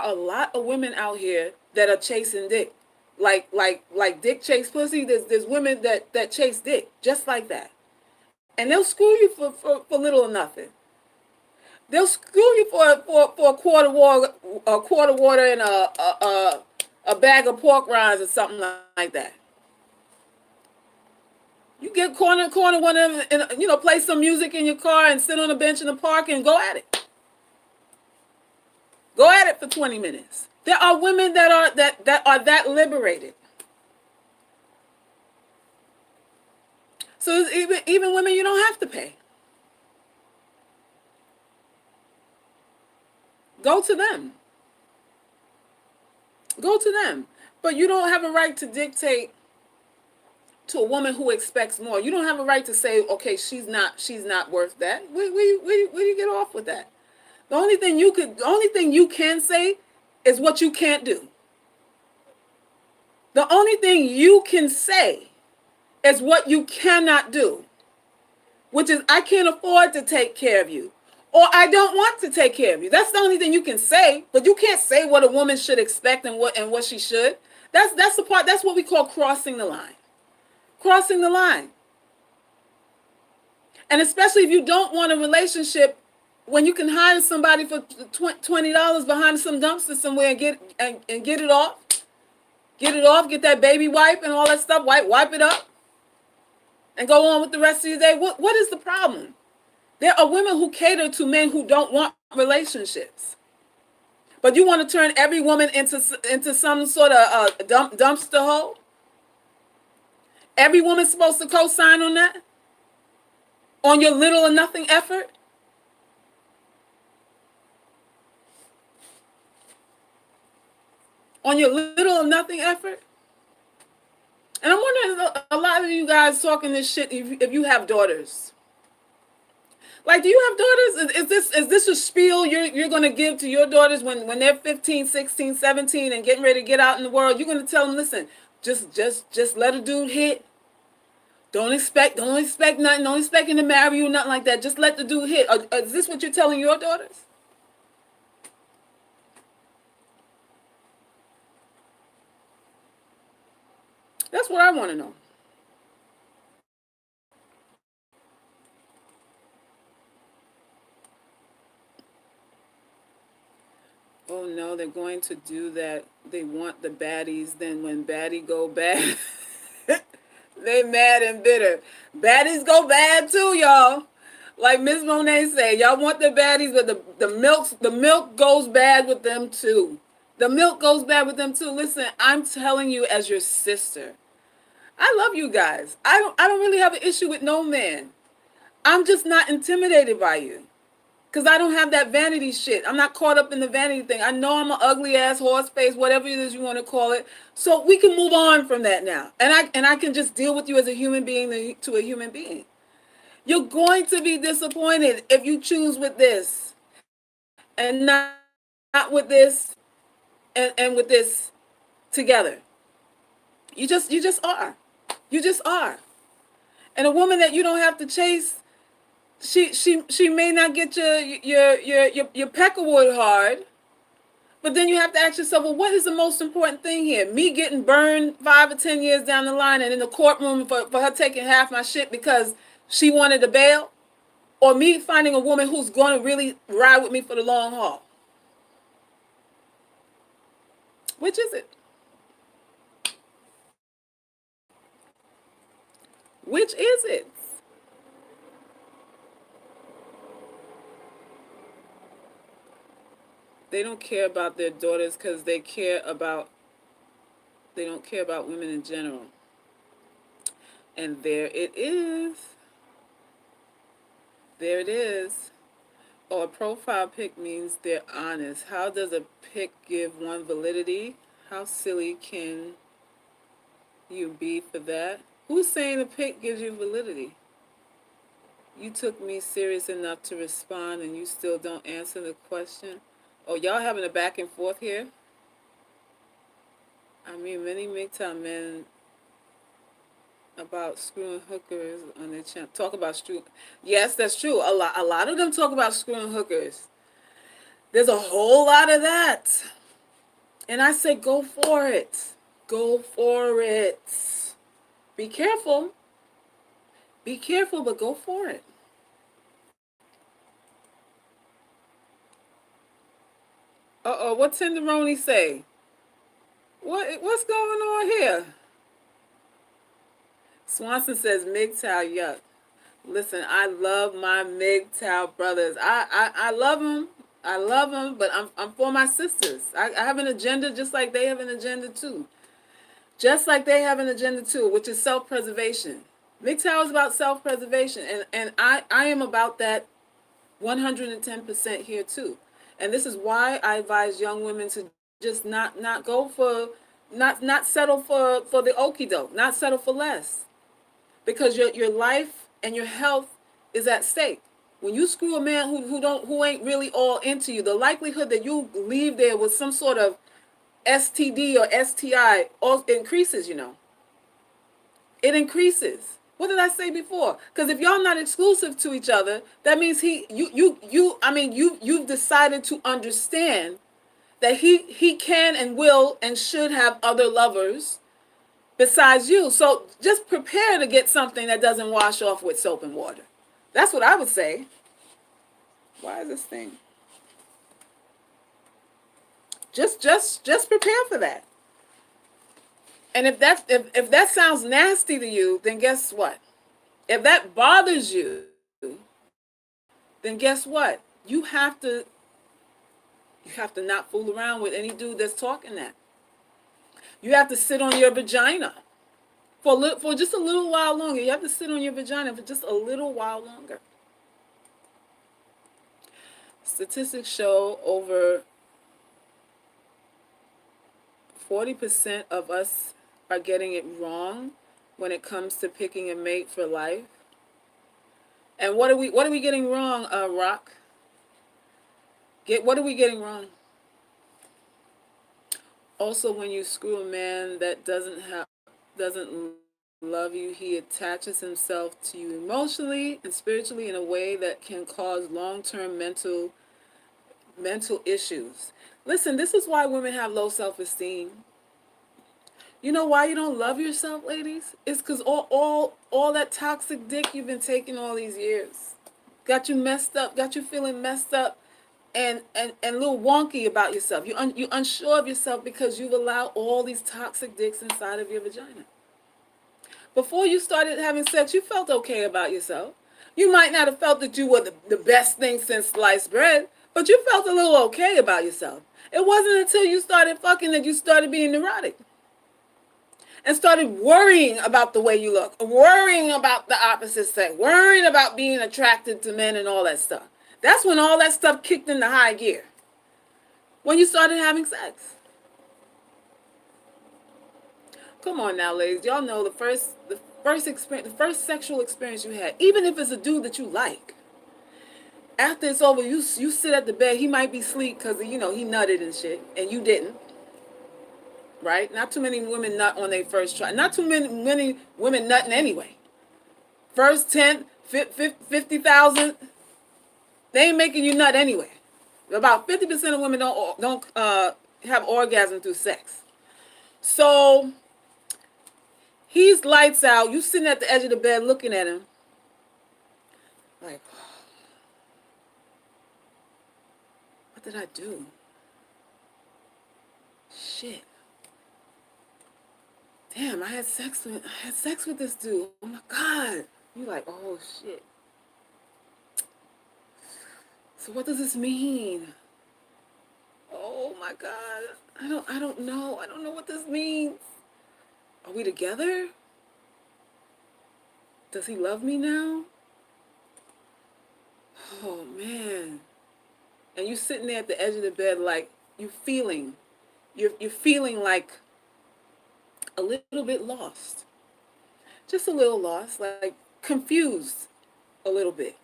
a lot of women out here that are chasing dick, like dick chase pussy. There's women that chase dick just like that, and they'll screw you for little or nothing. They'll screw you for a quart of water and a bag of pork rinds or something like that. You get corner one of them and play some music in your car and sit on a bench in the park and go at it. Go at it for 20 minutes. There are women that are that liberated. So even women you don't have to pay. Go to them. Go to them. But you don't have a right to dictate to a woman who expects more. You don't have a right to say, okay, she's not worth that. Where do you get off with that? The only thing you can say is what you can't do. The only thing you can say is what you cannot do, which is I can't afford to take care of you, or I don't want to take care of you. That's the only thing you can say, but you can't say what a woman should expect and what she should. That's the part. That's what we call crossing the line. Crossing the line. And especially if you don't want a relationship when you can hire somebody for $20 behind some dumpster somewhere and get it off. Get it off, get that baby wipe and all that stuff, wipe it up, and go on with the rest of your day. What is the problem? There are women who cater to men who don't want relationships. But you want to turn every woman into some sort of dumpster hole? Every woman's supposed to co-sign on that? On your little or nothing effort? On your little or nothing effort? And I'm wondering, a lot of you guys talking this shit if you have daughters. Like, do you have daughters? Is this a spiel you're going to give to your daughters when they're 15, 16, 17 and getting ready to get out in the world? You're going to tell them, listen, just let a dude hit. Don't expect nothing. Don't expect him to marry you, nothing like that. Just let the dude hit. Is this what you're telling your daughters? That's what I want to know. Oh no, they're going to do that. They want the baddies. Then when baddie go bad, they mad and bitter. Baddies go bad too, y'all. Like Miss Monet said, y'all want the baddies, but the milk goes bad with them too. The milk goes bad with them too. Listen, I'm telling you as your sister. I love you guys. I don't really have an issue with no man. I'm just not intimidated by you. Because I don't have that vanity shit. I'm not caught up in the vanity thing. I know I'm an ugly ass horse face, whatever it is you want to call it. So we can move on from that now. And I can just deal with you as a human being to a human being. You're going to be disappointed if you choose with this and not with this and with this together. You just are. You just are. And a woman that you don't have to chase, she may not get your peckerwood hard, but then you have to ask yourself, well, what is the most important thing here? Me getting burned 5 or 10 years down the line and in the courtroom for her taking half my shit because she wanted to bail? Or me finding a woman who's going to really ride with me for the long haul? Which is it? Which is it? They don't care about their daughters because they don't care about women in general. And there it is. There it is. Oh, a profile pic means they're honest. How does a pic give one validity? How silly can you be for that? Who's saying a pic gives you validity? You took me serious enough to respond and you still don't answer the question? Oh, y'all having a back and forth here? I mean, many MGTOW men about screwing hookers on their channel. Talk about screw. Yes, that's true. A lot of them talk about screwing hookers. There's a whole lot of that. And I say, go for it. Go for it. Be careful. Be careful, but go for it. Uh-oh, what Tenderoni say? What's going on here? Swanson says MGTOW, yuck. Listen, I love my MGTOW brothers. I love them. I love them, but I'm for my sisters. I have an agenda just like they have an agenda too. Just like they have an agenda too, which is self-preservation. MGTOW is about self-preservation, and I am about that 110% here too. And this is why I advise young women to just not go for, not settle for the okie doke, not settle for less. because your life and your health is at stake. When you screw a man who ain't really all into you, the likelihood that you leave there with some sort of STD or STI all increases, It increases. What did I say before? Because if y'all not exclusive to each other, that means you've decided to understand that he can and will and should have other lovers besides you. So just prepare to get something that doesn't wash off with soap and water. That's what I would say. Why is this thing? Just prepare for that. And if that sounds nasty to you, then guess what? If that bothers you, then guess what? You have to not fool around with any dude that's talking that. You have to sit on your vagina for just a little while longer. You have to sit on your vagina for just a little while longer. Statistics show over 40% of us are getting it wrong when it comes to picking a mate for life. And what are we getting wrong, Rock? What are we getting wrong? Also, when you screw a man that doesn't love you, he attaches himself to you emotionally and spiritually in a way that can cause long-term mental issues. Listen, this is why women have low self-esteem. You know why you don't love yourself, ladies? It's because all that toxic dick you've been taking all these years got you messed up, got you feeling messed up and a little wonky about yourself. You're unsure of yourself because you've allowed all these toxic dicks inside of your vagina. Before you started having sex, you felt okay about yourself. You might not have felt that you were the best thing since sliced bread, but you felt a little okay about yourself. It wasn't until you started fucking that you started being neurotic and started worrying about the way you look, worrying about the opposite sex, worrying about being attracted to men and all that stuff. That's when all that stuff kicked into high gear. When you started having sex. Come on now, ladies. Y'all know the first sexual experience you had, even if it's a dude that you like. After it's over, you sit at the bed. He might be asleep because he nutted and shit, and you didn't. Right? Not too many women nut on their first try. Not too many women nutting anyway. First 10, 50,000, they ain't making you nut anyway. About 50% of women don't have orgasm through sex. So he's lights out. You sitting at the edge of the bed looking at him. Like, what did I do? Shit. Damn, I had sex with this dude. Oh my God. You like, oh shit. So what does this mean? Oh my God. I don't know. I don't know what this means. Are we together? Does he love me now? Oh man. And you sitting there at the edge of the bed like you're feeling like a little bit lost. Just a little lost, like confused a little bit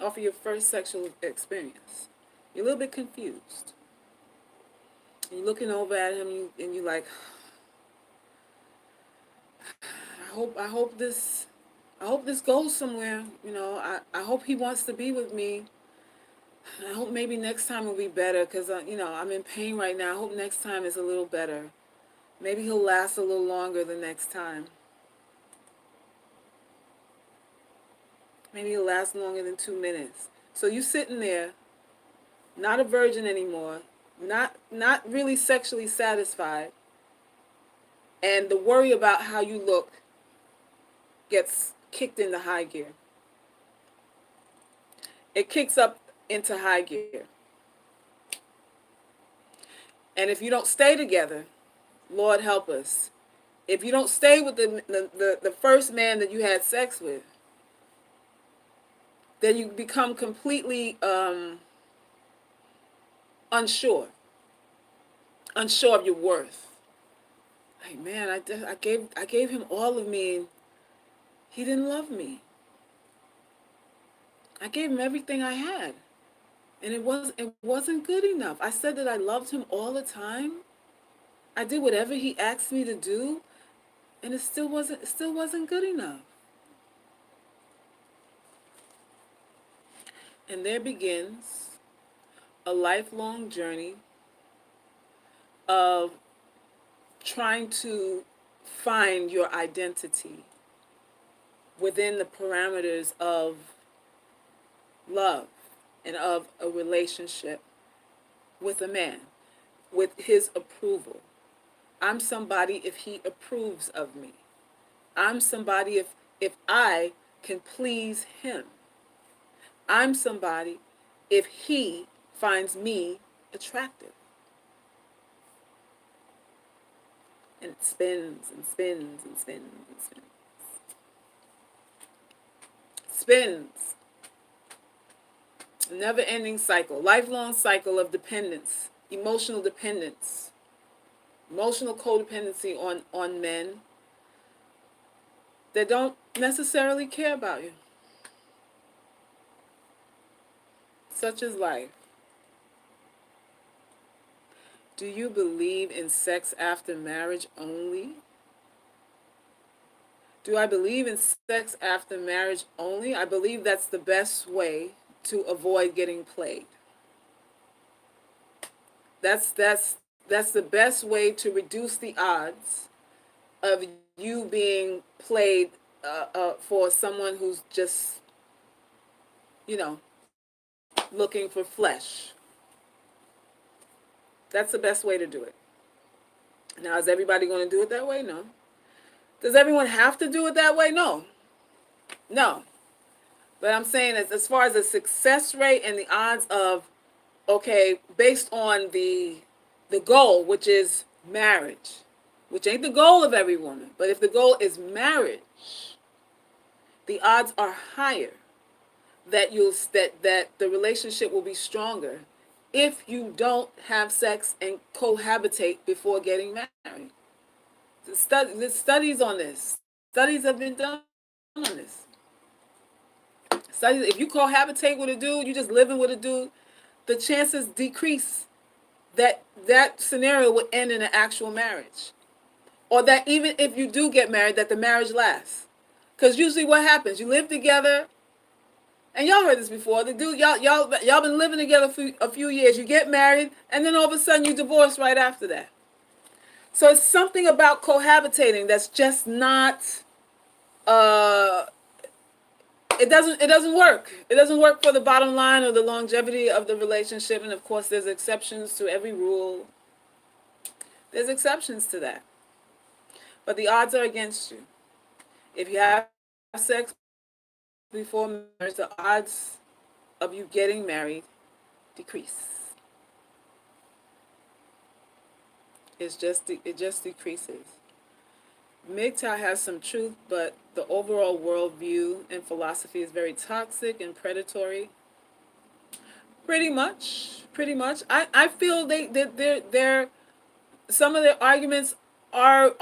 off of your first sexual experience. You're a little bit confused. And you're looking over at him and you're like, I hope this goes somewhere. I hope he wants to be with me. I hope maybe next time will be better because, I'm in pain right now. I hope next time is a little better. Maybe he'll last a little longer the next time. Maybe he'll last longer than 2 minutes. So you sitting there, not a virgin anymore, not really sexually satisfied, and the worry about how you look gets kicked into high gear. It kicks up into high gear. And if you don't stay together, Lord help us. If you don't stay with the first man that you had sex with, then you become completely unsure of your worth. Like, man, I gave him all of me, He didn't love me. I gave him everything I had. And it wasn't good enough. I said that I loved him all the time. I did whatever he asked me to do, and it still wasn't good enough. And there begins a lifelong journey of trying to find your identity within the parameters of love and of a relationship with a man, with his approval. I'm somebody if he approves of me. I'm somebody if I can please him. I'm somebody if he finds me attractive. And it spins and spins and spins and spins. Spins. A never-ending cycle, lifelong cycle of dependence, emotional dependence, emotional codependency on men that don't necessarily care about you. Such is life. Do you believe in sex after marriage only? Do I believe in sex after marriage only? I believe that's the best way to avoid getting played. That's the best way to reduce the odds of you being played for someone who's just, you know, looking for flesh. That's the best way to do it. Now, is everybody going to do it that way? No. Does everyone have to do it that way? No. No. But I'm saying as far as the success rate and the odds of, okay, based on the goal, which is marriage, which ain't the goal of every woman, but if the goal is marriage, the odds are higher that that the relationship will be stronger if you don't have sex and cohabitate before getting married. There's studies on this. Studies have been done on this. Studies, if you cohabitate with a dude, you just living with a dude, the chances decrease that that scenario would end in an actual marriage. Or that even if you do get married, that the marriage lasts. Because usually what happens, you live together, and y'all heard this before. The dude, y'all been living together for a few years. You get married, and then all of a sudden you divorce right after that. So it's something about cohabitating that's just not. It doesn't work. It doesn't work for the bottom line or the longevity of the relationship. And of course, there's exceptions to every rule. There's exceptions to that. But the odds are against you. If you have sex before marriage, the odds of you getting married decrease. It just decreases. MGTOW has some truth, but the overall worldview and philosophy is very toxic and predatory. Pretty much. I feel they're some of their arguments are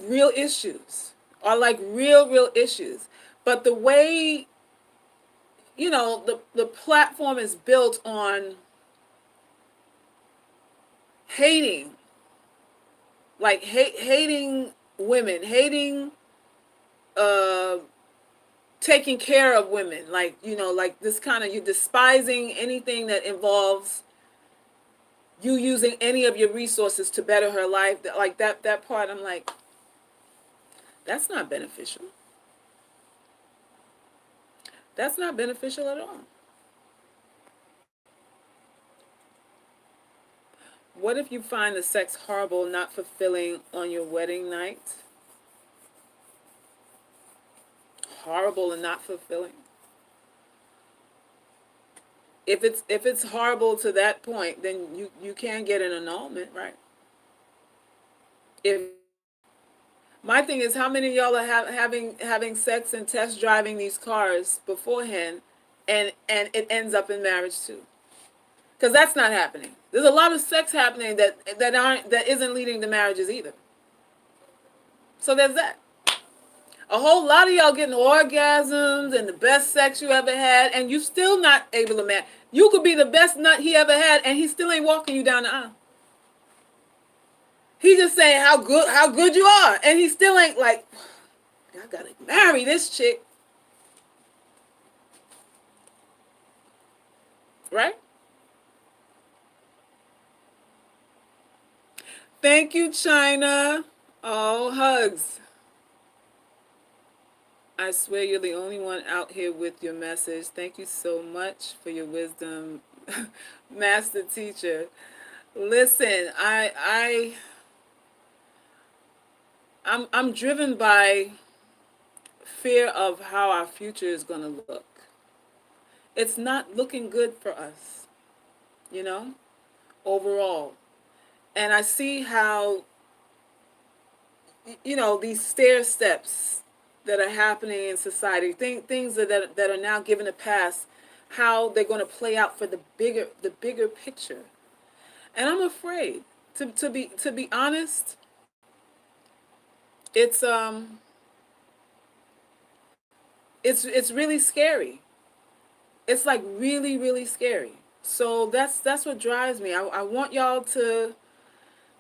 real issues, are like real issues. But the way, the platform is built on hating, like hating women, hating taking care of women, like like this kind of, you despising anything that involves you using any of your resources to better her life. Like that part, I'm like, that's not beneficial. That's not beneficial at all. What if you find the sex horrible, not fulfilling on your wedding night? Horrible and not fulfilling. If it's horrible to that point, then you can get an annulment, right? If my thing is, how many of y'all are having sex and test driving these cars beforehand, and it ends up in marriage too? Because that's not happening. There's a lot of sex happening that isn't leading to marriages either. So there's that. A whole lot of y'all getting orgasms and the best sex you ever had, and you still not able to man. You could be the best nut he ever had, and he still ain't walking you down the aisle. He just saying how good you are, and he still ain't like, I gotta marry this chick, right? Thank you, China. Oh, hugs. I swear you're the only one out here with your message. Thank you so much for your wisdom, master teacher. Listen, I'm driven by fear of how our future is going to look. It's not looking good for us, you know, overall. And I see how, these stair steps that are happening in society, things that are now given a pass, how they're going to play out for the bigger picture. And I'm afraid, to be honest. It's it's really scary. It's like really, really scary. So that's what drives me. I want y'all to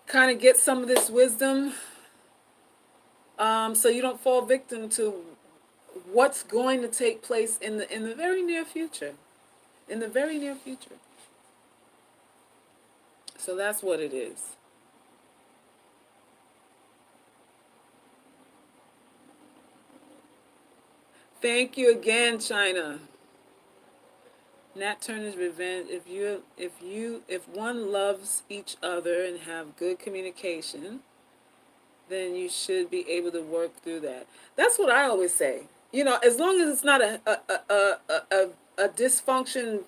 kind of get some of this wisdom, so you don't fall victim to what's going to take place in the very near future. In the very near future. So that's what it is. Thank you again, China. Nat Turner's Revenge. If one loves each other and have good communication, then you should be able to work through that. That's what I always say. As long as it's not a dysfunction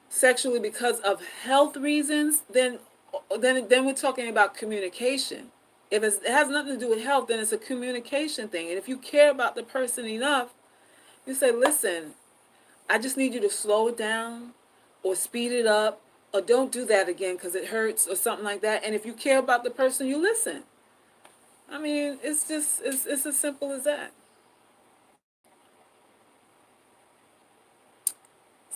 sexually because of health reasons, then we're talking about communication. If it has nothing to do with health, then it's a communication thing. And if you care about the person enough, you say, listen, I just need you to slow it down or speed it up, or don't do that again because it hurts, or something like that. And if you care about the person, you listen. I mean, it's as simple as that.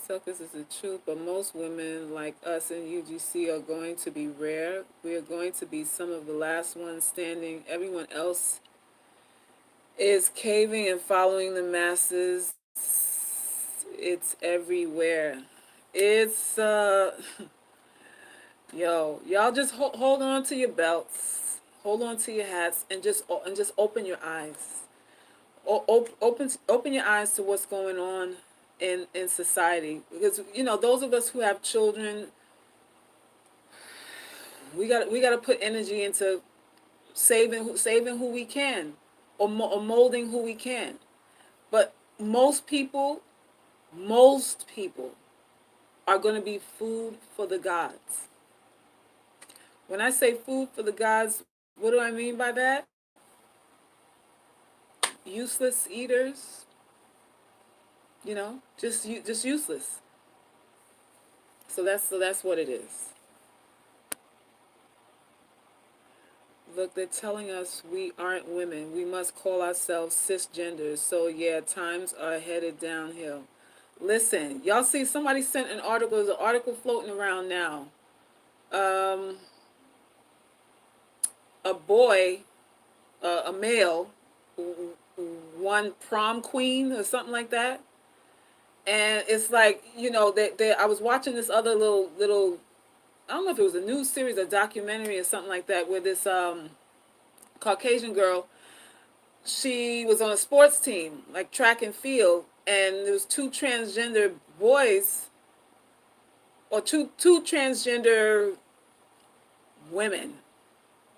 Salkis is the truth, but most women like us in UGC are going to be rare. We are going to be some of the last ones standing. Everyone else is caving and following the masses. It's everywhere. It's y'all just hold on to your belts, hold on to your hats, and just open your eyes. Open your eyes to what's going on in society, because those of us who have children, we got to put energy into saving who we can, or molding who we can. But most people are going to be food for the gods. When I say food for the gods, what do I mean by that? Useless eaters, just useless. So that's what it is. Look, they're telling us we aren't women. We must call ourselves cisgenders. So yeah, times are headed downhill. Listen, y'all see, somebody sent an article. There's an article floating around now. A boy, a male, won prom queen or something like that. And it's like, I was watching this other little, I don't know if it was a news series, a documentary or something like that, where this Caucasian girl, she was on a sports team, like track and field, and there was two transgender boys, or two transgender women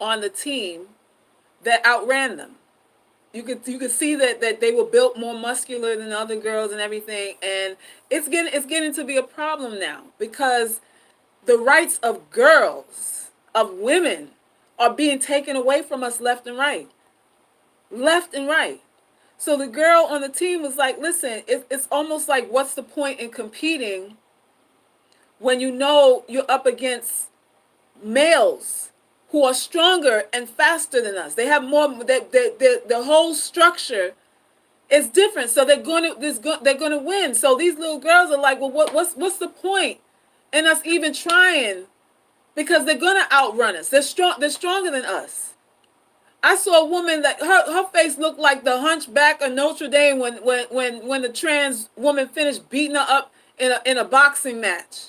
on the team that outran them. You could see that they were built more muscular than other girls and everything, and it's getting to be a problem now, because the rights of girls, of women, are being taken away from us left and right. Left and right. So the girl on the team was like, listen, it's almost like, what's the point in competing when you're up against males who are stronger and faster than us? They have more, the whole structure It's different. So they're gonna win. So these little girls are like, well, what's the point in us even trying? Because they're gonna outrun us. They're strong. They're stronger than us. I saw a woman that her face looked like the Hunchback of Notre Dame when the trans woman finished beating her up in a boxing match.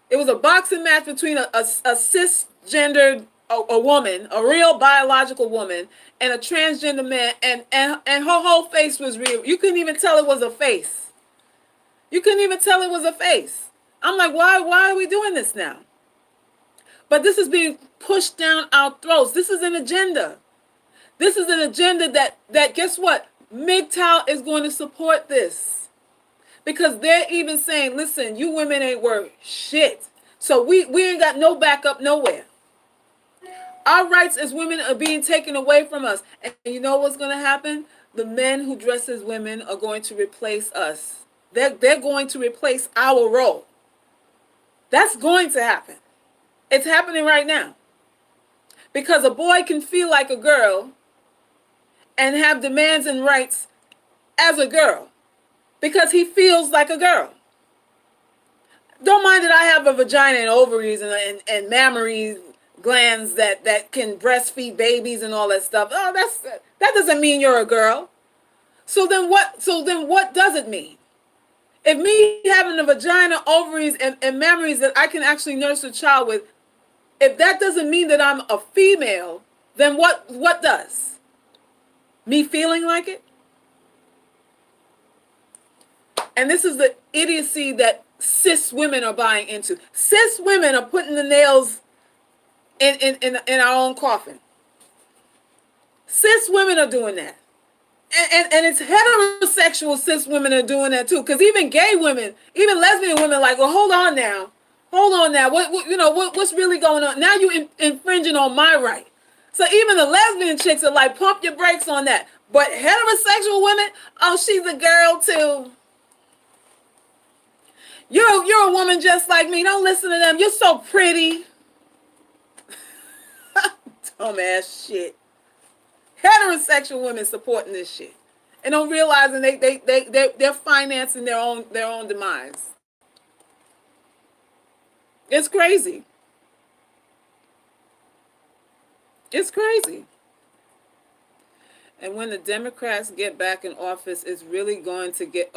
It was a boxing match between a cisgendered a woman, a real biological woman, and a transgender man, and her whole face was real. You couldn't even tell it was a face. You couldn't even tell it was a face. I'm like, why are we doing this now? But this is being pushed down our throats. This is an agenda. This is an agenda that guess what? MGTOW is going to support this. Because they're even saying, listen, you women ain't worth shit. So we ain't got no backup nowhere. Our rights as women are being taken away from us. And you know what's going to happen? The men who dress as women are going to replace us. They're going to replace our role. That's going to happen. It's happening right now. Because a boy can feel like a girl and have demands and rights as a girl. Because he feels like a girl. Don't mind that I have a vagina and ovaries and mammary glands that can breastfeed babies and all that stuff. Oh, that doesn't mean you're a girl. So then what does it mean? If me having a vagina, ovaries, and mammaries that I can actually nurse a child with, if that doesn't mean that I'm a female, then what does? Me feeling like it? And this is the idiocy that cis women are buying into. Cis women are putting the nails in our own coffin. Cis women are doing that. And it's heterosexual cis women are doing that too. Because even gay women, even lesbian women are like, well, hold on now. What's really going on? Now you infringing on my right. So even the lesbian chicks are like, pump your brakes on that. But heterosexual women, oh, she's a girl too. You're a woman just like me. Don't listen to them. You're so pretty. Dumbass shit. Heterosexual women supporting this shit and don't realizing they're financing their own demise. It's crazy. It's crazy. And when the Democrats get back in office, it's really going to get...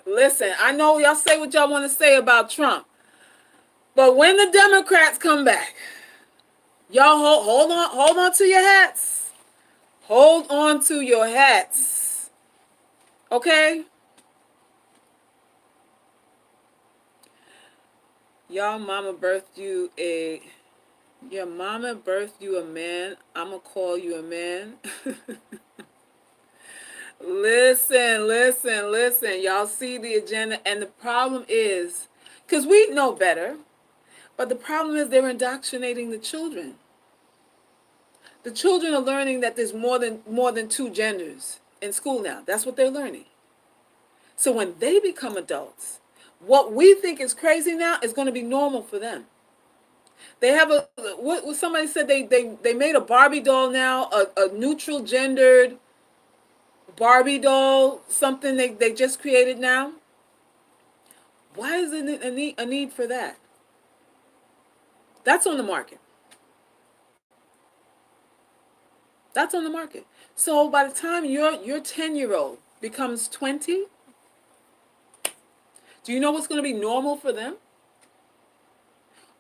listen, I know y'all say what y'all want to say about Trump. But when the Democrats come back, y'all hold on to your hats. Hold on to your hats. Okay? Your mama birthed you a man. I'ma call you a man. Listen. Y'all see the agenda, and the problem is, because we know better, but the problem is they're indoctrinating the children. The children are learning that there's more than two genders in school now. That's what they're learning. So when they become adults, what we think is crazy now is going to be normal for them. They have what somebody said they made a Barbie doll now, a neutral gendered Barbie doll, something they just created now. Why is it a need for that? That's on the market. That's on the market. So by the time your 10-year-old becomes 20, do you know what's going to be normal for them?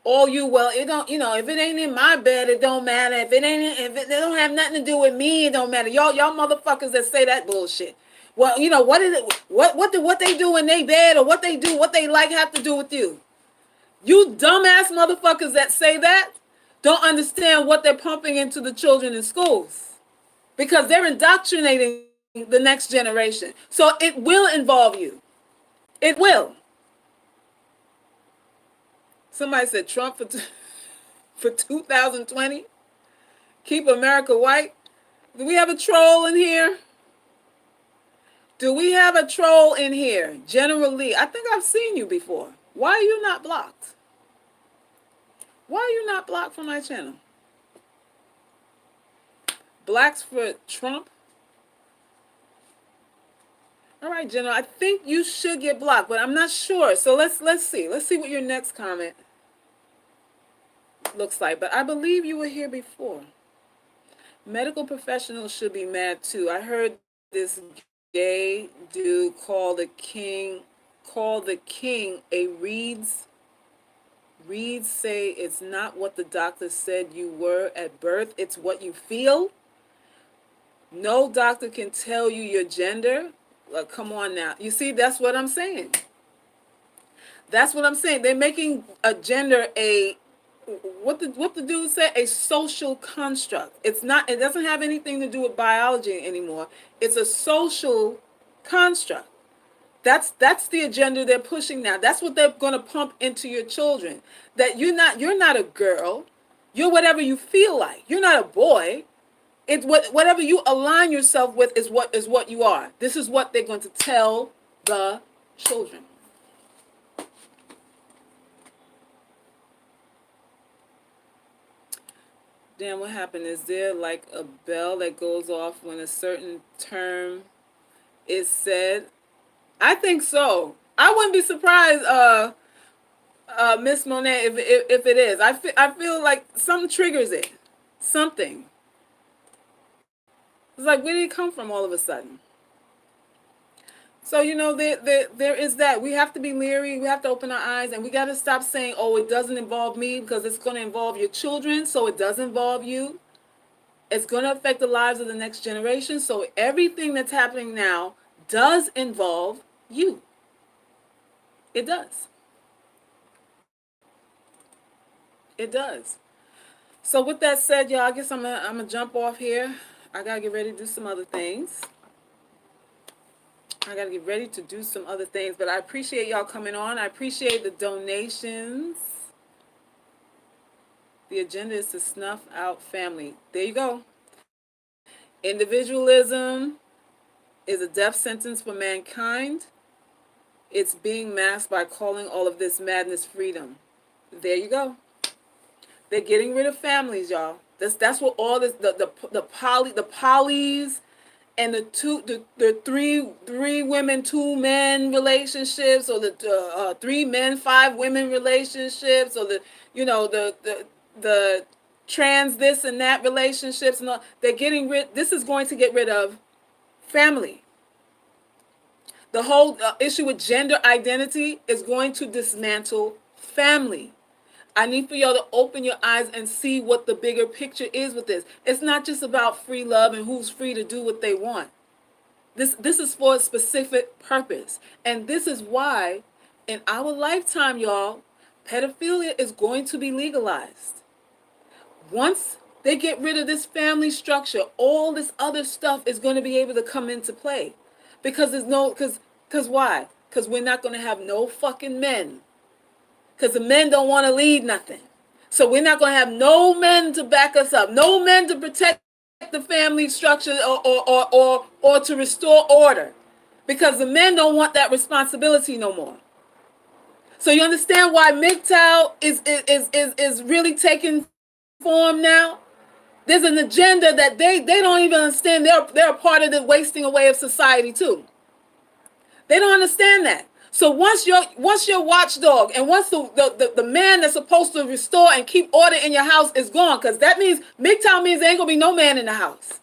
It don't, if it ain't in my bed, it don't matter. If it don't have nothing to do with me, it don't matter. Y'all motherfuckers that say that bullshit. Well, what is it? What they do in their bed or what they like have to do with you? You dumbass motherfuckers that say that don't understand what they're pumping into the children in schools, because they're indoctrinating the next generation. So it will involve you. It will. Somebody said Trump for 2020, keep America white. Do we have a troll in here? General Lee, I think I've seen you before. Why are you not blocked? Why are you not blocked from my channel? Blacks for Trump? All right, Jenna, I think you should get blocked, but I'm not sure. So let's see. Let's see what your next comment looks like. But I believe you were here before. Medical professionals should be mad too. I heard this gay dude call the king a Reeds say it's not what the doctor said you were at birth, it's what you feel. No doctor can tell you your gender. Like, come on now. You see, that's what I'm saying. That's what I'm saying. They're making a gender a what the dude said, a social construct. It's not, it doesn't have anything to do with biology anymore. It's a social construct. That's the agenda they're pushing now. That's what they're going to pump into your children. That you're not a girl. You're whatever you feel like. You're not a boy. It's whatever you align yourself with is what you are. This is what they're going to tell the children. Dan, what happened? Is there like a bell that goes off when a certain term is said? I think so. I wouldn't be surprised, Miss Monet, if it is. I feel like something triggers it. Something. It's like, where did it come from all of a sudden? So, there is that. We have to be leery. We have to open our eyes, and we got to stop saying, oh, it doesn't involve me, because it's going to involve your children, so it does involve you. It's going to affect the lives of the next generation, so everything that's happening now does involve you. It does. It does. So with that said, y'all, I guess I'm gonna jump off here. I got to get ready to do some other things. But I appreciate y'all coming on. I appreciate the donations. The agenda is to snuff out family. There you go. Individualism is a death sentence for mankind. It's being masked by calling all of this madness freedom. There you go. They're getting rid of families, y'all. That's what all this the polys and the three women, 2 men relationships, or the 3 men, 5 women relationships, or the trans this and that relationships, and all. This is going to get rid of family. The whole issue with gender identity is going to dismantle family. I need for y'all to open your eyes and see what the bigger picture is with this. It's not just about free love and who's free to do what they want. This is for a specific purpose. And this is why, in our lifetime, y'all, pedophilia is going to be legalized. Once they get rid of this family structure, all this other stuff is going to be able to come into play. Because why? Because we're not going to have no fucking men. Because the men don't want to lead nothing. So we're not going to have no men to back us up. No men to protect the family structure or to restore order. Because the men don't want that responsibility no more. So you understand why MGTOW is really taking form now? There's an agenda that they don't even understand. They're a part of the wasting away of society too. They don't understand that. So once your watchdog and once the man that's supposed to restore and keep order in your house is gone, because that means MGTOW means there ain't gonna be no man in the house.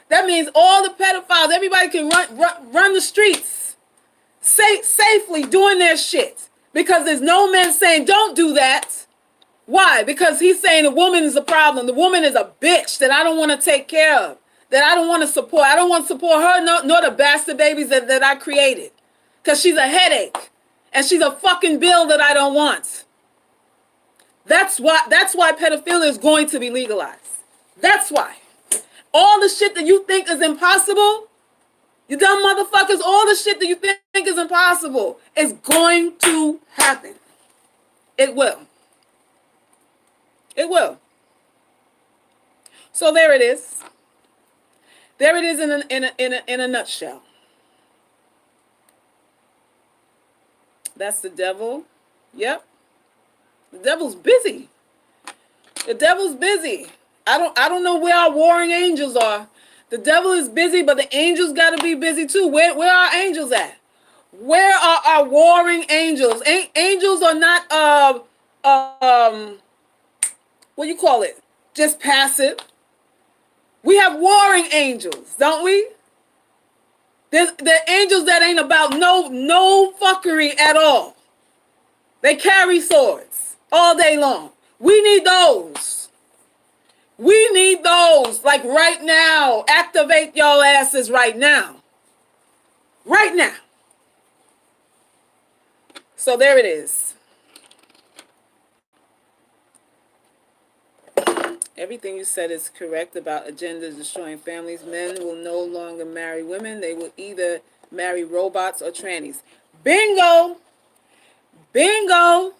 That means all the pedophiles, everybody can run the streets safely doing their shit, because there's no man saying don't do that. Why? Because he's saying the woman is a problem. The woman is a bitch that I don't want to take care of, that I don't want to support. I don't want to support her nor the bastard babies that I created. Because she's a headache. And she's a fucking bill that I don't want. That's why pedophilia is going to be legalized. That's why. All the shit that you think is impossible, you dumb motherfuckers, all the shit that you think is impossible is going to happen. It will. It will. So there it is. There it is in a nutshell. That's the devil. Yep. The devil's busy. The devil's busy. I don't know where our warring angels are. The devil is busy, but the angels got to be busy too. Where are our angels at? Where are our warring angels? Angels are not what you call it? Just passive. We have warring angels, don't we? They're angels that ain't about no fuckery at all. They carry swords all day long. We need those. We need those. Like right now. Activate y'all asses right now. Right now. So there it is. Everything you said is correct about agendas destroying families. Men will no longer marry women. They will either marry robots or trannies. Bingo! Bingo!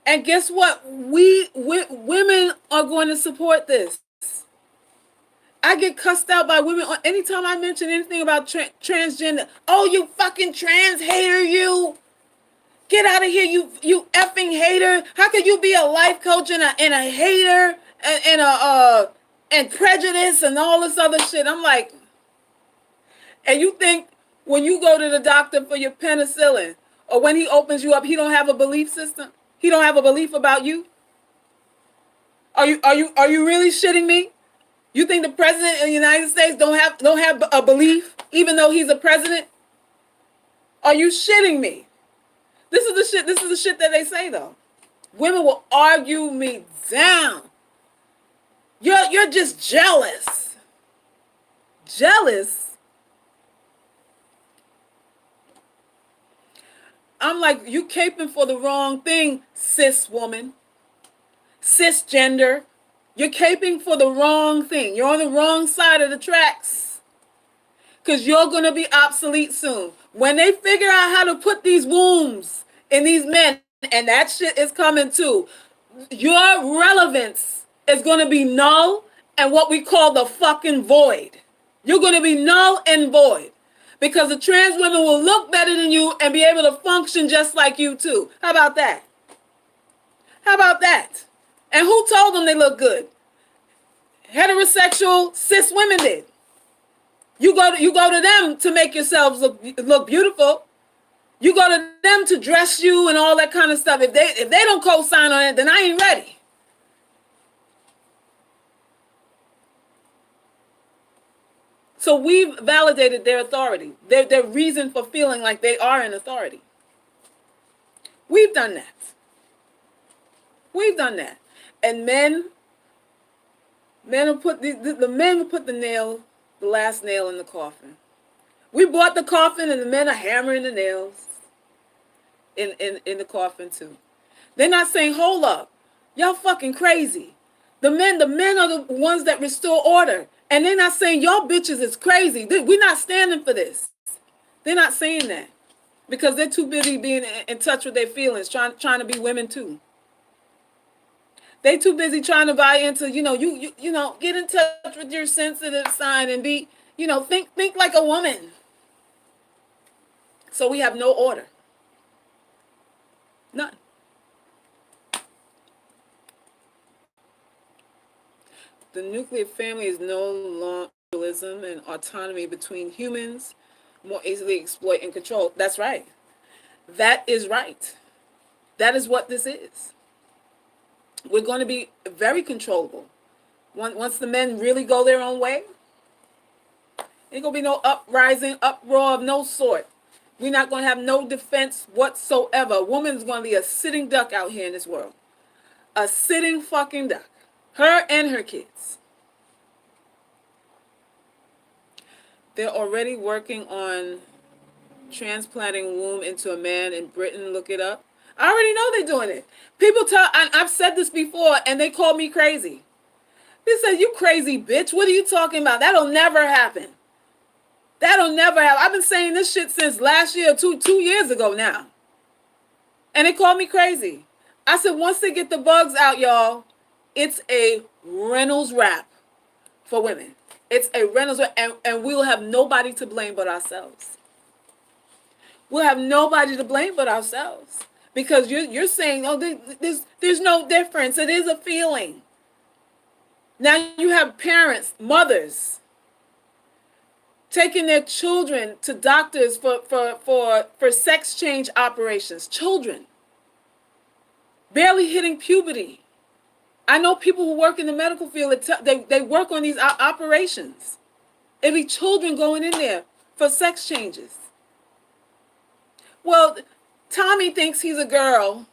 And guess what? We women are going to support this. I get cussed out by women anytime I mention anything about transgender. Oh, you fucking trans hater, you. Get out of here, you effing hater. How could you be a life coach and a hater and prejudice and all this other shit? I'm like, and you think when you go to the doctor for your penicillin or when he opens you up, he don't have a belief system? He don't have a belief about you? Are you really shitting me? You think the president of the United States don't have a belief, even though he's a president? Are you shitting me? This is the shit that they say though. Women will argue me down. You're just jealous. Jealous? I'm like, you caping for the wrong thing, cis woman. Cisgender. You're caping for the wrong thing. You're on the wrong side of the tracks. Because you're going to be obsolete soon. When they figure out how to put these wombs in these men, and that shit is coming too, your relevance is going to be null and what we call the fucking void. You're going to be null and void. Because the trans women will look better than you and be able to function just like you too. How about that? How about that? And who told them they look good? Heterosexual cis women did. You go to them to make yourselves look beautiful. You go to them to dress you and all that kind of stuff. If they don't co-sign on it, then I ain't ready. So we've validated their authority, their reason for feeling like they are an authority. We've done that. We've done that. And men will put the men will put the last nail in the coffin. We bought the coffin and the men are hammering the nails in the coffin too. They're not saying, hold up, y'all fucking crazy. The men are the ones that restore order. And they're not saying y'all bitches is crazy. We're not standing for this. They're not saying that. Because they're too busy being in touch with their feelings, trying to be women too. They too busy trying to buy into, you get in touch with your sensitive side and be, think like a woman. So we have no order. None. The nuclear family is no longer individualism and autonomy between humans, more easily exploit and control. That's right. That is right. That is what this is. We're going to be very controllable. Once the men really go their own way, ain't going to be no uprising, uproar of no sort. We're not going to have no defense whatsoever. A woman's going to be a sitting duck out here in this world. A sitting fucking duck. Her and her kids. They're already working on transplanting womb into a man in Britain. Look it up. I already know they're doing it. People I've said this before and they call me crazy. They said, you crazy bitch. What are you talking about? That'll never happen. That'll never happen. I've been saying this shit since last year, 2 years ago now. And they called me crazy. I said, once they get the bugs out, y'all, it's a Reynolds wrap for women. It's a Reynolds wrap, and we'll have nobody to blame but ourselves. We'll have nobody to blame but ourselves. Because you're saying, oh, there's no difference. It is a feeling. Now you have parents, mothers, taking their children to doctors for sex change operations. Children barely hitting puberty. I know people who work in the medical field that they work on these operations. It be children going in there for sex changes. Well, Tommy thinks he's a girl.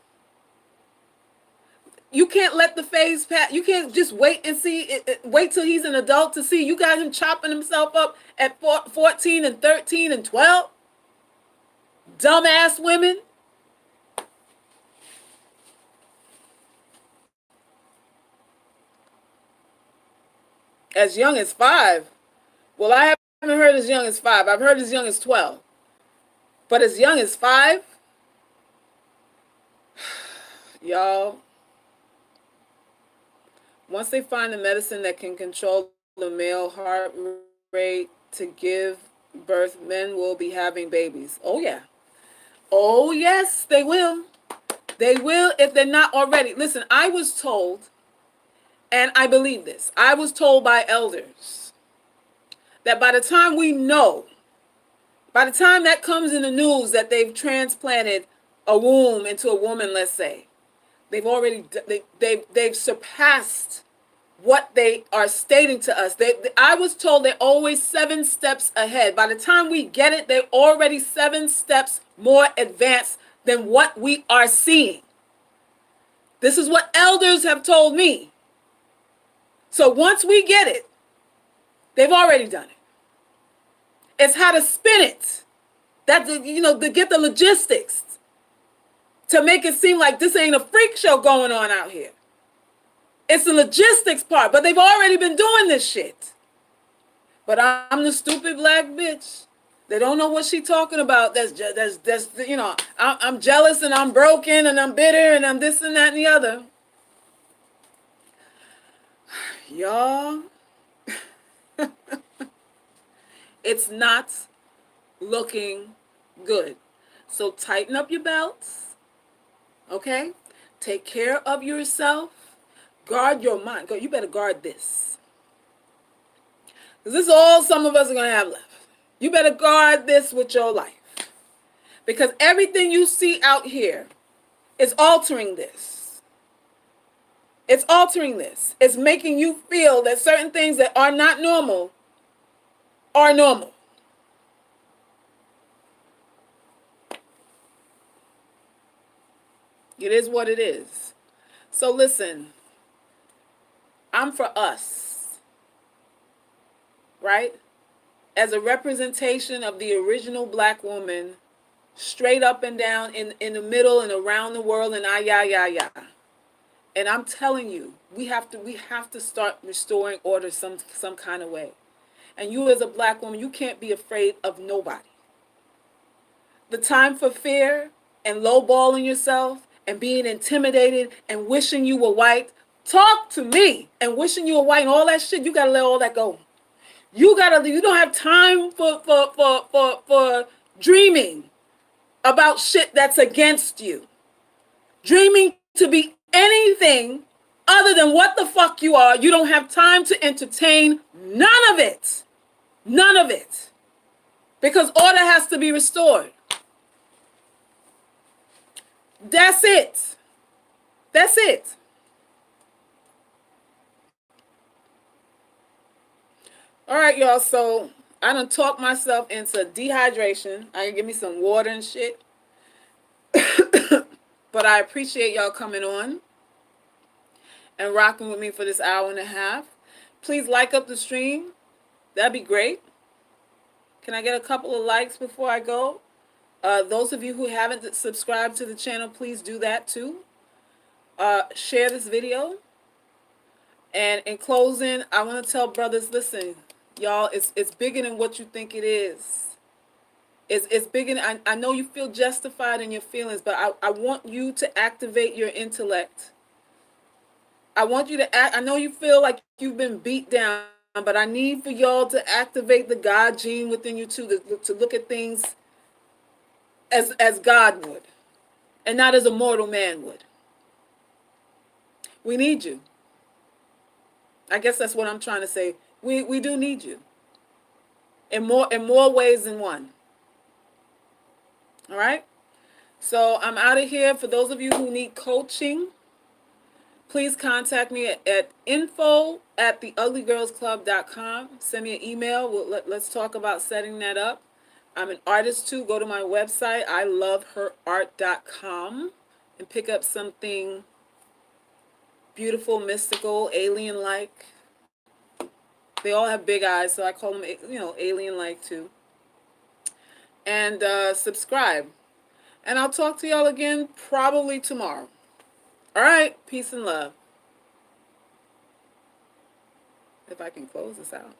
You can't let the phase pass. You can't just wait and see. Wait till he's an adult to see. You got him chopping himself up at 14 and 13 and 12. Dumbass women. As young as 5. Well, I haven't heard as young as 5. I've heard as young as 12. But as young as 5, y'all, once they find the medicine that can control the male heart rate to give birth, men will be having babies. Oh, yeah. Oh, yes, they will. They will if they're not already. Listen, I was told, and I believe this, I was told by elders that by the time we know, by the time that comes in the news that they've transplanted a womb into a woman, let's say, they've already, they've surpassed what they are stating to us. I was told they're always 7 steps ahead. By the time we get it, they're already 7 steps more advanced than what we are seeing. This is what elders have told me. So once we get it, they've already done it. It's how to spin it. That's, to get the logistics to make it seem like this ain't a freak show going on out here. It's the logistics part, but they've already been doing this shit. But I'm the stupid black bitch. They don't know what she talking about. I'm jealous and I'm broken and I'm bitter and I'm this and that and the other. Y'all, it's not looking good. So tighten up your belts, okay? Take care of yourself. Guard your mind. You better guard this. Because this is all some of us are going to have left. You better guard this with your life. Because everything you see out here is altering this. It's altering this. It's making you feel that certain things that are not normal are normal. It is what it is. So listen, I'm for us, right? As a representation of the original black woman, straight up and down in the middle and around the world and yeah. And I'm telling you, we have to start restoring order some kind of way. And you as a black woman, you can't be afraid of nobody. The time for fear and lowballing yourself and being intimidated and wishing you were white, talk to me. And wishing you were white and all that shit, you gotta let all that go. You don't have time for dreaming about shit that's against you. Dreaming to be anything other than what the fuck you are. You don't have time to entertain none of it. None of it. Because order has to be restored. That's it. That's it. All right, y'all. So I done talked myself into dehydration. I can give me some water and shit. But I appreciate y'all coming on and rocking with me for this hour and a half. Please like up the stream. That'd be great. Can I get a couple of likes before I go? Those of you who haven't subscribed to the channel, please do that too. Share this video. And in closing, I want to tell brothers, listen, y'all, it's bigger than what you think it is. It's bigger. I know you feel justified in your feelings, but I want you to activate your intellect. I want you to act. I know you feel like you've been beat down, but I need for y'all to activate the God gene within you too, to look at things as God would, and not as a mortal man would. We need you. I guess that's what I'm trying to say. We do need you in more ways than one. All right. So I'm out of here. For those of you who need coaching, please contact me at info@theuglygirlsclub.com. Send me an email. Let's talk about setting that up. I'm an artist too. Go to my website, iloveherart.com, and pick up something beautiful, mystical, alien-like. They all have big eyes, so I call them, alien-like too. And subscribe. And I'll talk to y'all again probably tomorrow. All right. Peace and love. If I can close this out.